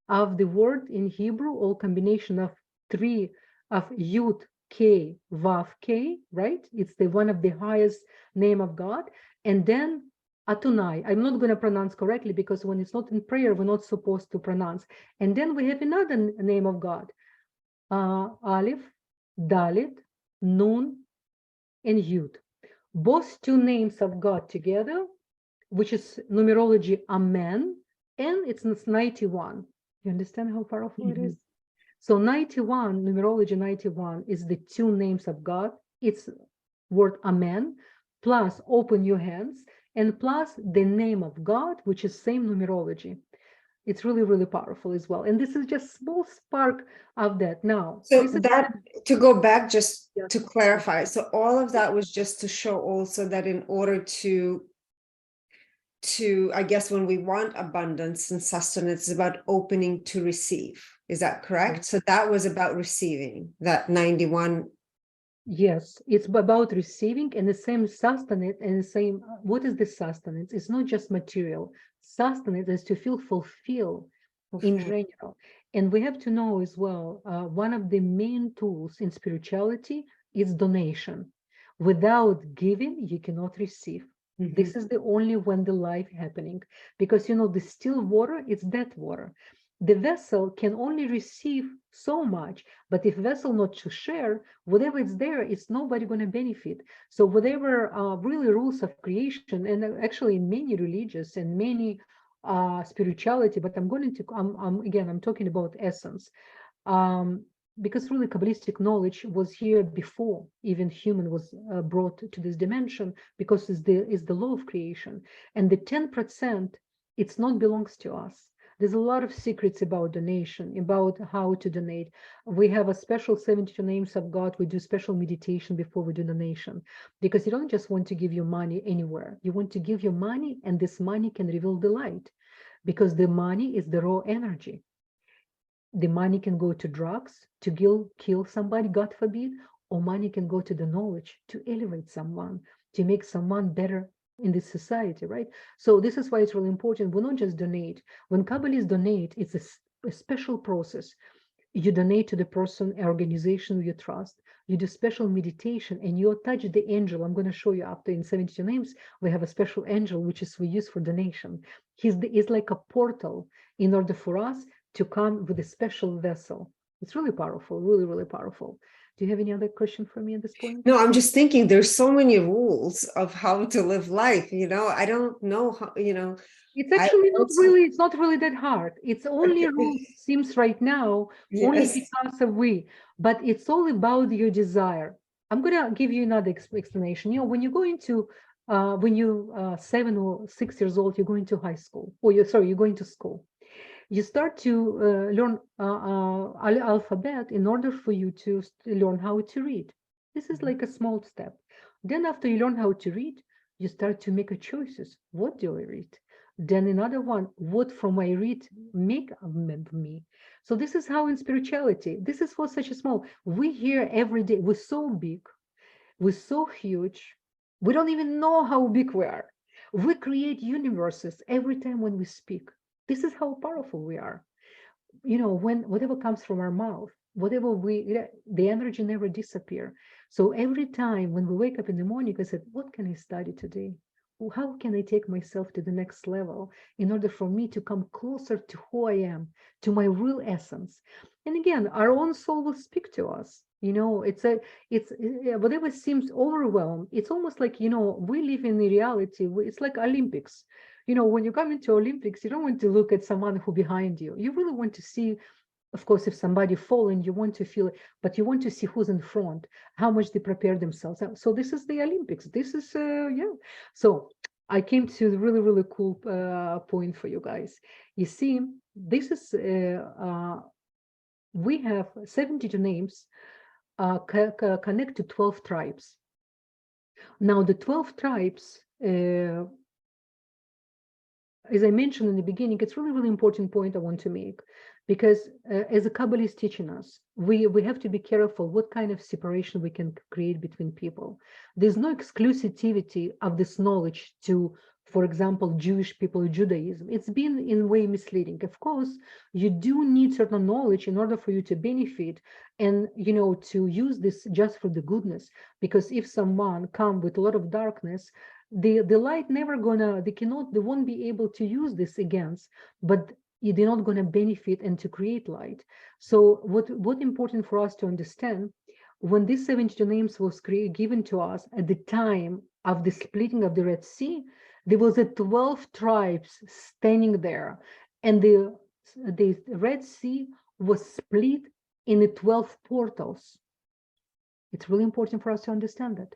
B: of the word in Hebrew, or combination of three of Yud, K, Vav, K, right? It's the one of the highest name of God. And then Atunai. I'm not going to pronounce correctly because when it's not in prayer, we're not supposed to pronounce. And then we have another name of God. Aleph, Dalet, Nun, and Yud. Both two names of God together, which is numerology Amen, and it's 91. You understand how powerful it is? So 91, numerology 91 is the two names of God. It's word Amen, plus open your hands, and plus the name of God, which is same numerology. It's really, really powerful as well. And this is just small spark of that. Now,
A: so that to go back, just to clarify, so all of that was just to show also that in order to I guess when we want abundance and sustenance, it's about opening to receive. Is that correct? So that was about receiving, that 91.
B: Yes, it's about receiving, and the same sustenance and the same, what is the sustenance? It's not just material. Sustenance is to feel fulfilled in general. And we have to know as well, one of the main tools in spirituality is donation. Without giving, you cannot receive. This is the only when the life happening, because the still water, it's that water. The vessel can only receive so much, but if vessel not to share, whatever is there, it's nobody going to benefit. So whatever really rules of creation, and actually in many religious and many spirituality, but I'm talking about essence, because really Kabbalistic knowledge was here before even human was brought to this dimension, because it's the law of creation, and the 10%, it's not belongs to us. There's a lot of secrets about donation, about how to donate. We have a special 72 names of God. We do special meditation before we do donation, because you don't just want to give your money anywhere. You want to give your money, and this money can reveal the light, because the money is the raw energy. The money can go to drugs, to kill somebody, God forbid, or money can go to the knowledge, to elevate someone, to make someone better in this society, right? So this is why it's really important. We don't just donate. When Kabbalists donate, it's a special process. You donate to the person, organization you trust. You do special meditation, and you touch the angel. I'm going to show you after in 72 names. We have a special angel which is we use for donation. He's like a portal in order for us to come with a special vessel. It's really powerful, really, really powerful. Do you have any other question for me at this point?
A: No, I'm just thinking there's so many rules of how to live life. I don't know how,
B: It's actually it's not really that hard. It's only rules seems right now, only because of but it's all about your desire. I'm going to give you another explanation. When you go into when you 7 or 6 years old, you're going to high school, or you're going to school. You start to learn alphabet in order for you to learn how to read. This is like a small step. Then after you learn how to read, you start to make a choices. What do I read? Then another one, what from I read make me? So this is how in spirituality, this is for such a small, we hear every day, we're so big, we're so huge, we don't even know how big we are. We create universes every time when we speak. This is how powerful we are. When whatever comes from our mouth, whatever the energy never disappear. So every time when we wake up in the morning, I said, what can I study today? How can I take myself to the next level in order for me to come closer to who I am, to my real essence? And again, our own soul will speak to us. It's whatever seems overwhelmed. It's almost like, we live in a reality. It's like Olympics. When you come into Olympics, you don't want to look at someone who behind you. You really want to see, of course, if somebody fallen, you want to feel it, but you want to see who's in front, how much they prepare themselves. So this is the Olympics. This is, yeah. So I came to a really, really cool point for you guys. You see, this is, we have 72 names connect to 12 tribes. Now, the 12 tribes, as I mentioned in the beginning, it's really, really important point I want to make, because as a Kabbalah is teaching us, we have to be careful what kind of separation we can create between people. There's no exclusivity of this knowledge to, for example, Jewish people, Judaism. It's been in a way misleading. Of course, you do need certain knowledge in order for you to benefit and, to use this just for the goodness. Because if someone come with a lot of darkness, the light never they won't be able to use this against, but they're not going to benefit and to create light. So what important for us to understand, when these 72 names was given to us at the time of the splitting of the Red Sea, there was 12 tribes standing there, and the Red Sea was split in the 12 portals. It's really important for us to understand that,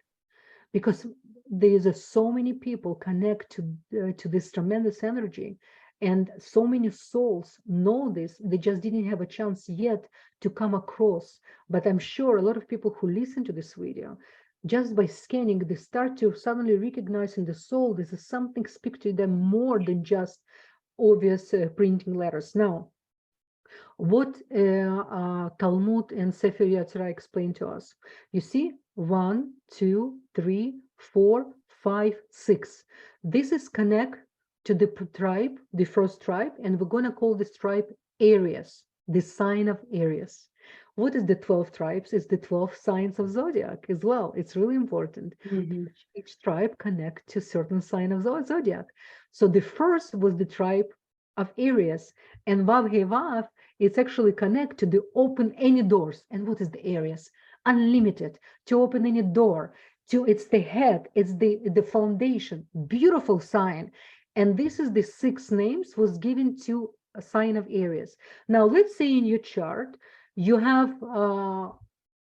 B: because there's so many people connect to this tremendous energy, and so many souls know this. They just didn't have a chance yet to come across. But I'm sure a lot of people who listen to this video, just by scanning, they start to suddenly recognize in the soul this is something speak to them more than just obvious printing letters. Now, what Talmud and Sefer Yezirah explain to us? You see, 1, 2, 3, 4, 5, 6. This is connect to the tribe, the first tribe, and we're going to call this tribe Aries, the sign of Aries. What is the 12 tribes? It's the 12 signs of zodiac as well. It's really important.
A: Mm-hmm.
B: Each tribe connect to certain sign of zodiac. So the first was the tribe of Aries, and Vav He Vav, it's actually connect to the open any doors. And what is the Aries? Unlimited, to open any door. It's the head, it's the foundation. Beautiful sign. And this is the 6 names was given to a sign of Aries. Now let's say in your chart you have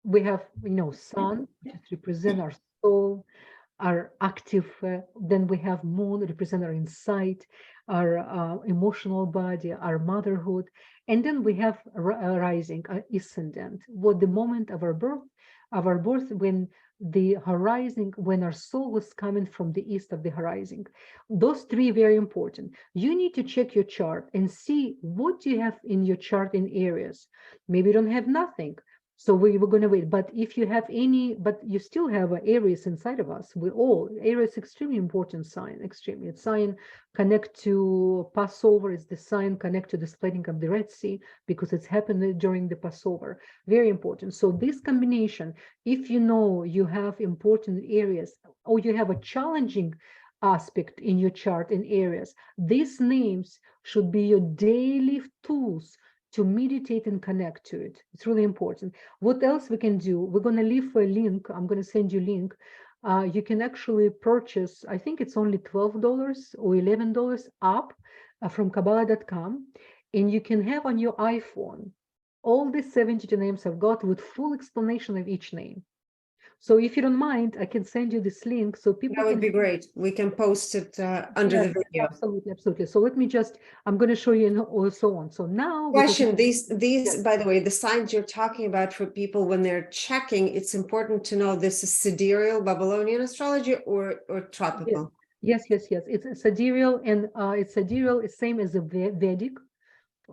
B: we have sun, which represent our soul, our active, then we have moon, represent our insight, our emotional body, our motherhood, and then we have rising, ascendant, what the moment of our birth, when the horizon, when our soul was coming from the east of the horizon. Those 3 very important. You need to check your chart and see what you have in your chart in Aries. Maybe you don't have nothing. So we were going to wait. But if you have any, but you still have an Aries inside of us, Aries extremely important sign, extremely. It's sign connect to Passover, is the sign connect to the splitting of the Red Sea, because it's happened during the Passover. Very important. So this combination, if you know you have important areas, or you have a challenging aspect in your chart in areas, these names should be your daily tools to meditate and connect to it. It's really important. What else we can do? We're going to leave a link. I'm going to send you a link. You can actually purchase, I think it's only $12 or $11 up from Kabbalah.com. And you can have on your iPhone all the 72 names I've got with full explanation of each name. So if you don't mind, I can send you this link so people
A: That would
B: can
A: be great. We can post it under
B: Yes,
A: the video.
B: absolutely, absolutely. So let me just, I'm going to show you and also on. So now we're talking
A: Question,
B: about,
A: these,
B: yes,
A: by the way, the signs you're talking about for people when they're checking, it's important to know this is sidereal Babylonian astrology or
B: yes,
A: tropical.
B: yes, yes, yes. It's a sidereal, and it's sidereal is same as the Vedic.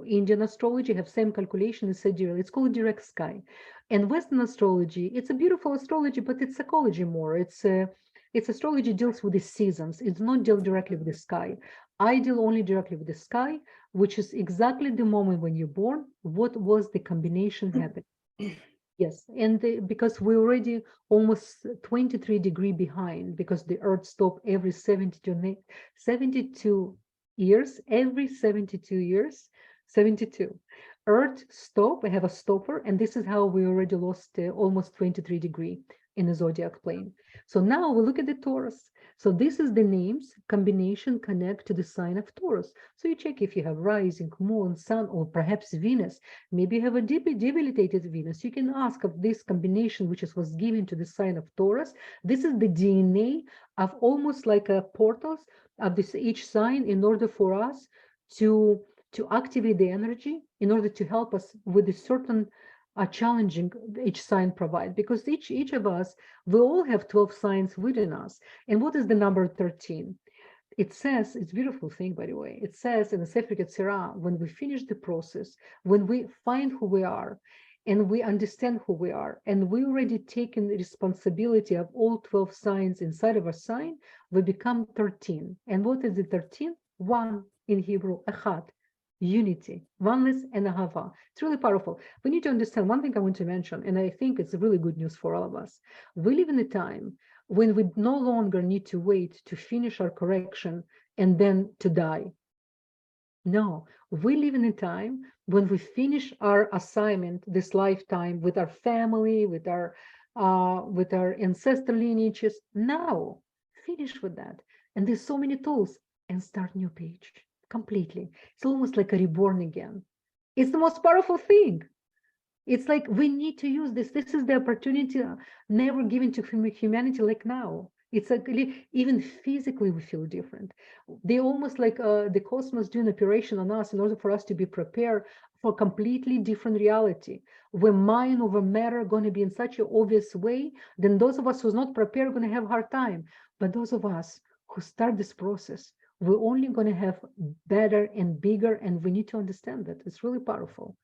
B: Indian astrology have same calculation as sidereal. It's called direct sky. And Western astrology, it's a beautiful astrology, but it's psychology more. It's astrology deals with the seasons. It's not deal directly with the sky. I deal only directly with the sky, which is exactly the moment when you're born. What was the combination happening? Yes, and because we're already almost 23-degree behind because the Earth stopped every 72 years, every 72 years, 72. Earth stop, we have a stopper, and this is how we already lost almost 23-degree in the zodiac plane. So now we look at the Taurus. So this is the names combination connect to the sign of Taurus. So you check if you have rising, moon, sun, or perhaps Venus. Maybe you have a debilitated Venus. You can ask of this combination, which was given to the sign of Taurus. This is the DNA of almost like a portals of this each sign in order for us to activate the energy in order to help us with a certain challenging each sign provide, because each of us, we all have 12 signs within us. And what is the number 13? It says, it's a beautiful thing, by the way, it says in the Sefer Yezirah, when we finish the process, when we find who we are and we understand who we are, and we already taken the responsibility of all 12 signs inside of a sign, we become 13. And what is the 13? One in Hebrew, echad, unity, oneness and ahava. It's really powerful. We need to understand one thing I want to mention, and I think it's really good news for all of us. We live in a time when we no longer need to wait to finish our correction and then to die. No, we live in a time when we finish our assignment this lifetime with our family, with our ancestral lineages. Now, finish with that. And there's so many tools and start new page completely. It's almost like a reborn again. It's the most powerful thing. It's like we need to use this. This is the opportunity never given to humanity like now. It's like even physically we feel different. They almost like the cosmos doing operation on us in order for us to be prepared for completely different reality, where mind over matter are going to be in such an obvious way, then those of us who's not prepared are going to have a hard time. But those of us who start this process, we're only going to have better and bigger, and we need to understand that. It's really powerful.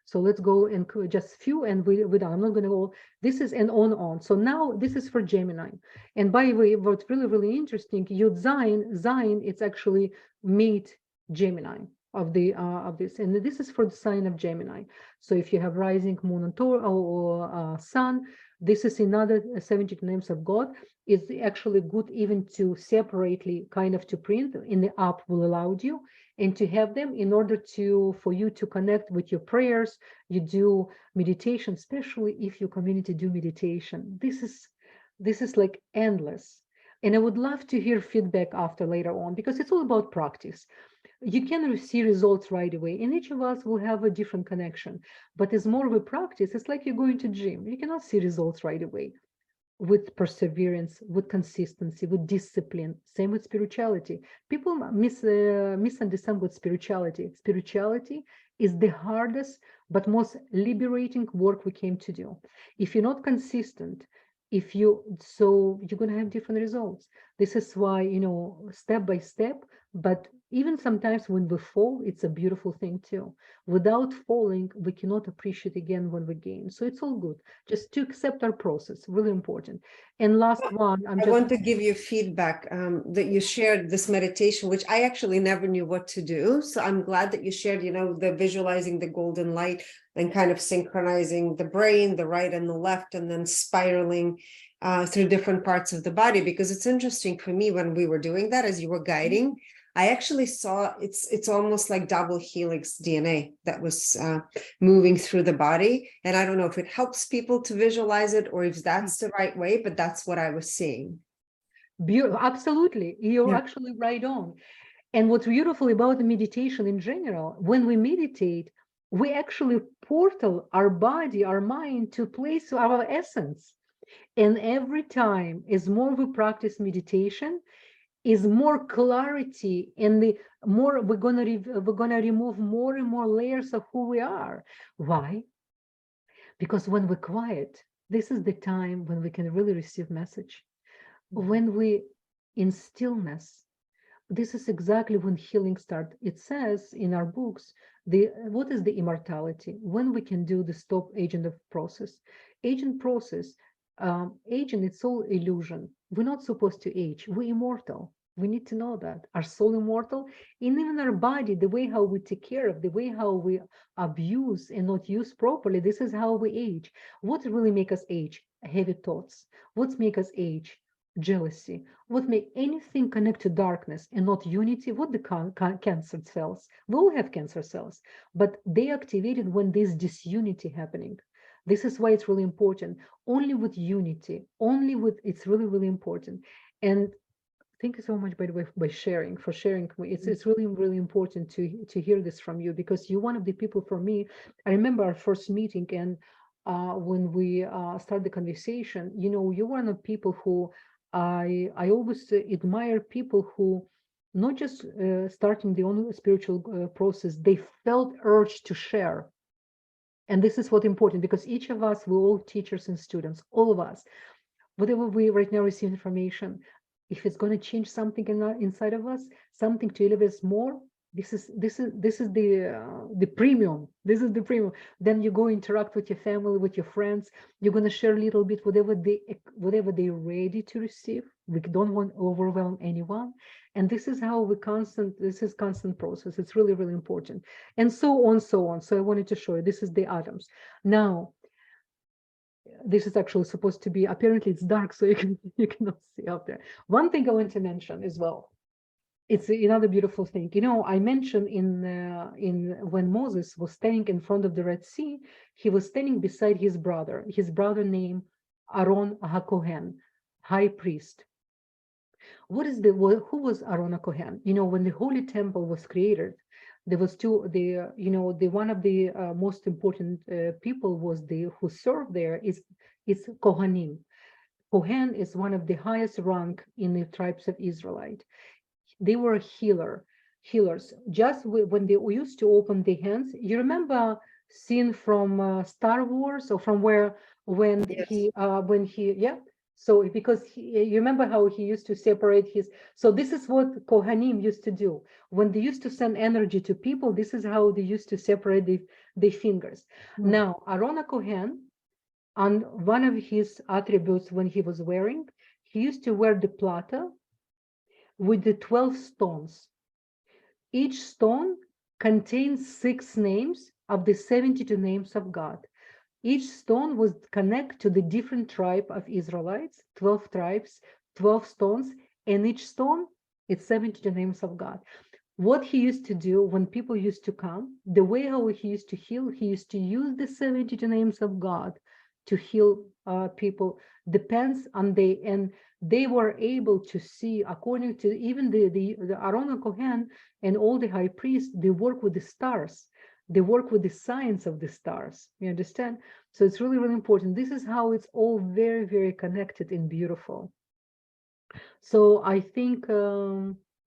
B: So let's go and just few, and we're done. I'm not going to go. This is an on. So now this is for Gemini. And by the way, what's really, really interesting, Yud Zayin, it's actually made Gemini of this, and this is for the sign of Gemini. So if you have rising moon and Taurus or sun, this is another 70 names of God. It's actually good even to separately kind of to print in the app will allow you, and to have them in order for you to connect with your prayers. You do meditation, especially if your community do meditation. This is like endless. And I would love to hear feedback after later on, because it's all about practice. You can see results right away, and each of us will have a different connection. But as more of a practice, it's like you're going to gym. You cannot see results right away. With perseverance, with consistency, with discipline. Same with spirituality. People misunderstand what spirituality. Spirituality is the hardest but most liberating work we came to do. If you're not consistent, you're going to have different results. This is why, step by step. But even sometimes when we fall, it's a beautiful thing too. Without falling, we cannot appreciate again when we gain. So it's all good. Just to accept our process, really important. And last one,
A: I want to give you feedback that you shared this meditation, which I actually never knew what to do. So I'm glad that you shared, the visualizing the golden light and kind of synchronizing the brain, the right and the left, and then spiraling through different parts of the body. Because it's interesting for me when we were doing that, as you were guiding, I actually saw it's almost like double helix DNA that was moving through the body. And I don't know if it helps people to visualize it or if that's the right way, but that's what I was seeing.
B: Absolutely. You're actually right on. And what's beautiful about the meditation in general, when we meditate, we actually portal our body, our mind to place our essence. And every time, as more we practice meditation, is more clarity, and the more we're gonna remove more and more layers of who we are. Why? Because when we're quiet, this is the time when we can really receive message. When we in stillness, this is exactly when healing starts. It says in our books, what is the immortality? When we can do the stop agent of process. Agent process, aging, it's all illusion. We're not supposed to age. We're immortal. We need to know that. Our soul immortal, and even our body, the way how we take care of, the way how we abuse and not use properly, this is how we age. What really make us age? Heavy thoughts. What make us age? Jealousy. What make anything connect to darkness and not unity? What the cancer cells? We all have cancer cells, but they activated when there's disunity happening. This is why it's really important. Only with unity, only with, it's really, really important. And thank you so much, by the way, by sharing, for sharing. It's really, really important to hear this from you, because you're one of the people. For me, I remember our first meeting, and when we start the conversation, you know, you're one of the people who I always admire, people who not just starting their own spiritual process, they felt urge to share. And this is what important, because each of us, we're all teachers and students, all of us. Whatever we right now receive information, if it's going to change something inside of us, something to elevate us more, this is the premium. This is the premium. Then you go interact with your family, with your friends. You're going to share a little bit, whatever they're ready to receive. We don't want to overwhelm anyone. And this is how this is constant process. It's really, really important. And so on, so on. So I wanted to show you, this is the atoms. Now, this is actually supposed to be, apparently it's dark, so you cannot see up there. One thing I want to mention as well, it's another beautiful thing. You know, I mentioned in when Moses was standing in front of the Red Sea, he was standing beside his brother named Aaron HaKohen, high priest. Who was Aaron HaKohen? You know, when the Holy Temple was created, there was one of the most important people was who served there is Kohanim. Kohen is one of the highest rank in the tribes of Israelite. They were healers. Just when they used to open their hands, you remember scene from Star Wars, or from when
A: Yes.
B: he So because you remember how he used to separate his, so this is what Kohanim used to do. When they used to send energy to people, this is how they used to separate the fingers. Now, Aaron Kohen, on one of his attributes when he was wearing, he used to wear the plata with the 12 stones. Each stone contains 6 names of the 72 names of God. Each stone was connected to the different tribe of Israelites, 12 tribes, 12 stones, and each stone, it's 72 names of God. What he used to do when people used to come, the way how he used to heal, he used to use the 72 names of God to heal people. Depends on and they were able to see, according to even the Aaron Kohen and all the high priests, they work with the stars. They work with the science of the stars. You understand? So it's really, really important. This is how it's all very, very connected and beautiful. So I think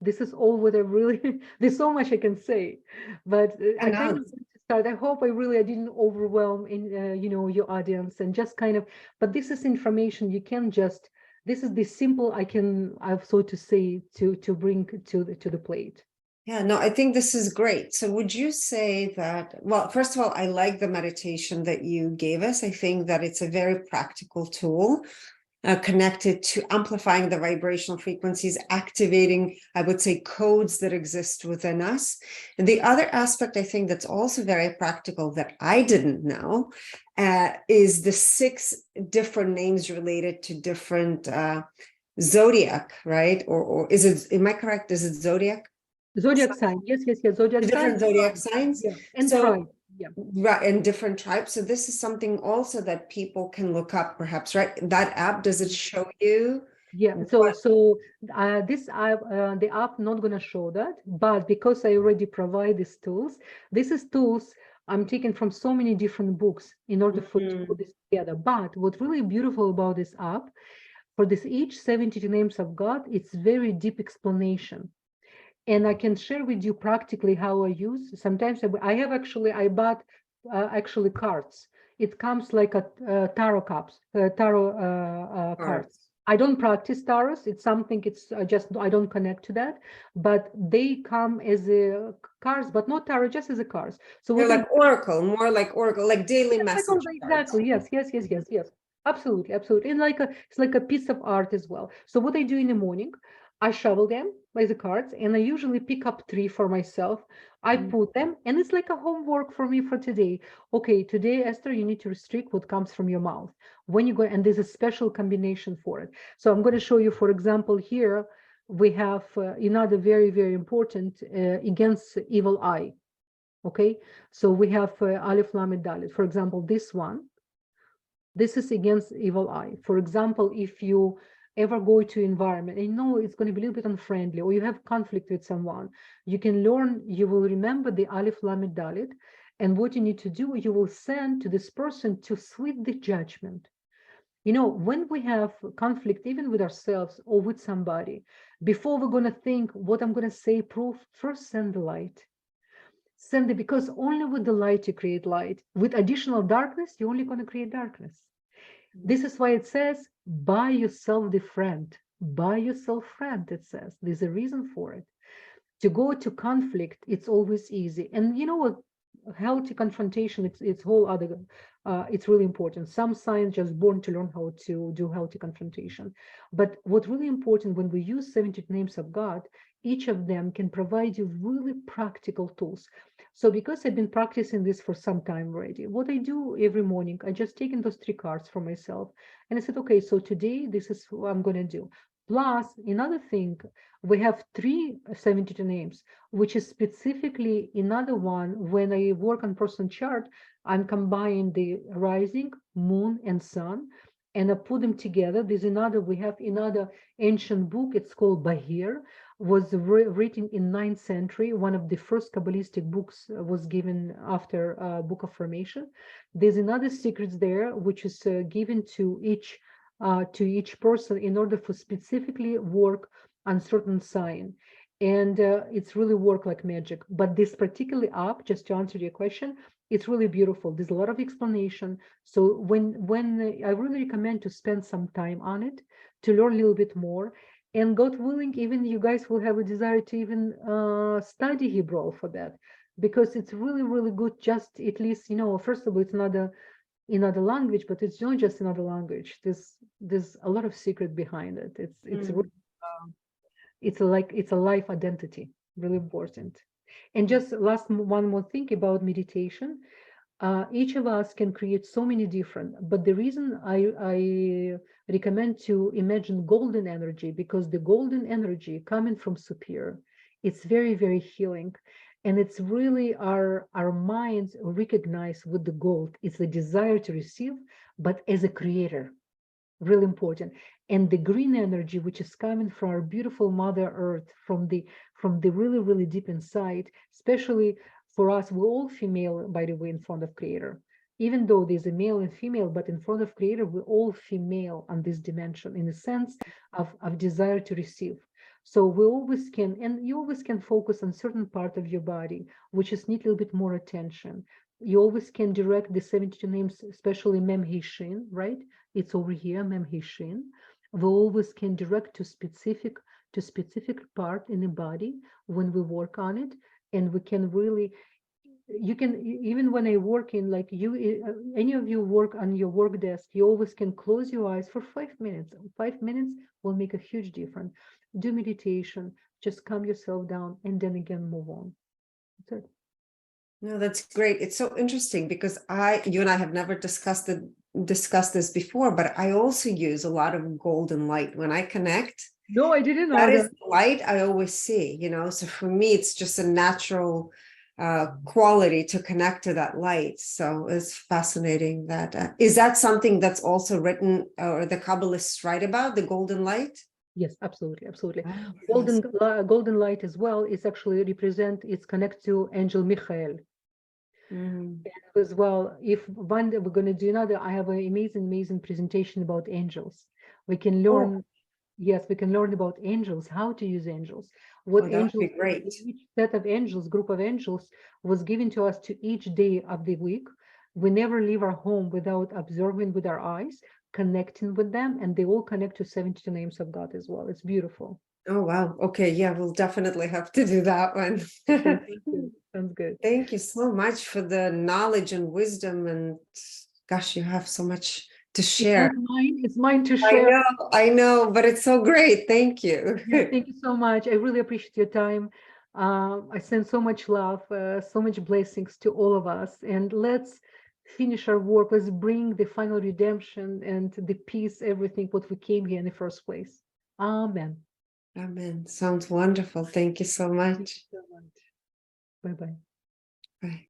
B: this is all what I really, there's so much I can say, but I kind of want to start. I hope I didn't overwhelm your audience, and just kind of, but this is information you can just, this is the simple I've so to say to bring to the plate.
A: Yeah, no, I think this is great. So would you say that, well, first of all, I like the meditation that you gave us. I think that it's a very practical tool connected to amplifying the vibrational frequencies, activating, I would say, codes that exist within us. And the other aspect I think that's also very practical that I didn't know is the 6 different names related to different zodiac, right? Or is it, am I correct? Is it zodiac?
B: Zodiac sign, yes, zodiac sign.
A: Different zodiac signs.
B: Yeah, and
A: so,
B: tribe. Yeah.
A: Right, and different tribes. So this is something also that people can look up, perhaps, right? That app, does it show you?
B: Yeah, so this app, the app not gonna show that, but because I already provide these tools, this is tools I'm taking from so many different books in order to put this together. But what's really beautiful about this app, for this each 72 names of God, it's very deep explanation. And I can share with you practically how I use. Sometimes I bought actually cards. It comes like a tarot cards. I don't practice tarot. It's something. It's just I don't connect to that. But they come as a cards, but not tarot, just as a cards. So
A: They're
B: what
A: like oracle, more like oracle, like daily message.
B: exactly. Yes. Absolutely. And it's like a piece of art as well. So what I do in the morning, I shuffle them like the cards, and I usually pick up 3 for myself. I put them, and it's like a homework for me for today. Okay, today, Esther, you need to restrict what comes from your mouth when you go, and there's a special combination for it. So I'm going to show you, for example, here we have another very, very important against evil eye. Okay, so we have Aleph Lamed Dalet. For example, this one. This is against evil eye. For example, if you ever go to environment and you know it's going to be a little bit unfriendly, or you have conflict with someone, you can learn, you will remember the Aleph Lamed Dalet, and what you need to do, you will send to this person to sweet the judgment. You know, when we have conflict, even with ourselves or with somebody, before we're going to think what I'm going to say, proof, first send the light. Send it, because only with the light you create light. With additional darkness, you're only going to create darkness. This is why it says, buy yourself the friend. Buy yourself friend, it says. There's a reason for it. To go to conflict, it's always easy. And you know what? Healthy confrontation, it's whole other, it's really important. Some signs just born to learn how to do healthy confrontation. But what's really important when we use 70 names of God, each of them can provide you really practical tools. So because I've been practicing this for some time already, what I do every morning, I just take in those 3 cards for myself. And I said, okay, so today, this is what I'm going to do. Plus, another thing, we have 3 72 names, which is specifically another one. When I work on person chart, I'm combining the rising, moon, and sun, and I put them together. There's another, we have another ancient book. It's called Bahir, was written in 9th century. One of the first Kabbalistic books was given after Book of Formation. There's another secrets there, which is given to each person in order to specifically work on certain sign. And it's really work like magic. But this particular app, just to answer your question, it's really beautiful. There's a lot of explanation. So when I really recommend to spend some time on it to learn a little bit more. And God willing, even you guys will have a desire to even study Hebrew for that, because it's really, really good. Just at least, you know, first of all, it's not another language, but it's not just another language. There's a lot of secret behind it. It's a life identity, really important. And just one more thing about meditation. Each of us can create so many different, but the reason I recommend to imagine golden energy, because the golden energy coming from superior, it's very, very healing. And it's really our minds recognize with the gold. It's the desire to receive, but as a creator, really important. And the green energy, which is coming from our beautiful Mother Earth, from the really, really deep inside, especially for us, we're all female, by the way, in front of Creator. Even though there's a male and female, but in front of Creator, we're all female on this dimension, in the sense of desire to receive. So we always can, and you always can focus on certain part of your body, which is need a little bit more attention. You always can direct the 72 names, especially Mem He Shin, right? It's over here, Mem He Shin. We always can direct to specific part in the body when we work on it. And we can really, you can, even when I work in, like any of you work on your work desk, you always can close your eyes for 5 minutes. 5 minutes will make a huge difference. Do meditation, just calm yourself down, and then again move on. That's it.
A: No, that's great. It's so interesting because you and I have never discussed this before, but I also use a lot of golden light when I connect.
B: No, I didn't know
A: that is the light I always see, so for me it's just a natural quality to connect to that light. So it's fascinating. That is that something that's also written, or the Kabbalists write about, the golden light?
B: Yes, absolutely.
A: Oh,
B: Golden light as well is actually it's connected to Angel Michael.
A: Mm.
B: As well, if one day we're going to do another, I have an amazing presentation about angels. We can
A: Oh,
B: learn, yes, we can learn about angels, how to use angels, what
A: that would be
B: angels,
A: great.
B: each set of angels, group of angels was given to us to each day of the week. We never leave our home without observing with our eyes, connecting with them, and they all connect to 72 names of God as well. It's beautiful.
A: Oh, wow. Okay. Yeah, we'll definitely have to do that one.
B: Okay, sounds good. Sounds good.
A: Thank you so much for the knowledge and wisdom. And gosh, you have so much to
B: It's
A: share.
B: not mine, it's mine to share.
A: I know, but it's so great. Thank you.
B: Yeah, thank you so much. I really appreciate your time. I send so much love, so much blessings to all of us. And let's finish our work. Let's bring the final redemption and the peace, everything what we came here in the first place. Amen.
A: Amen. Sounds wonderful. Thank you so
B: Thank you
A: much.
B: so much. Bye-bye.
A: Bye.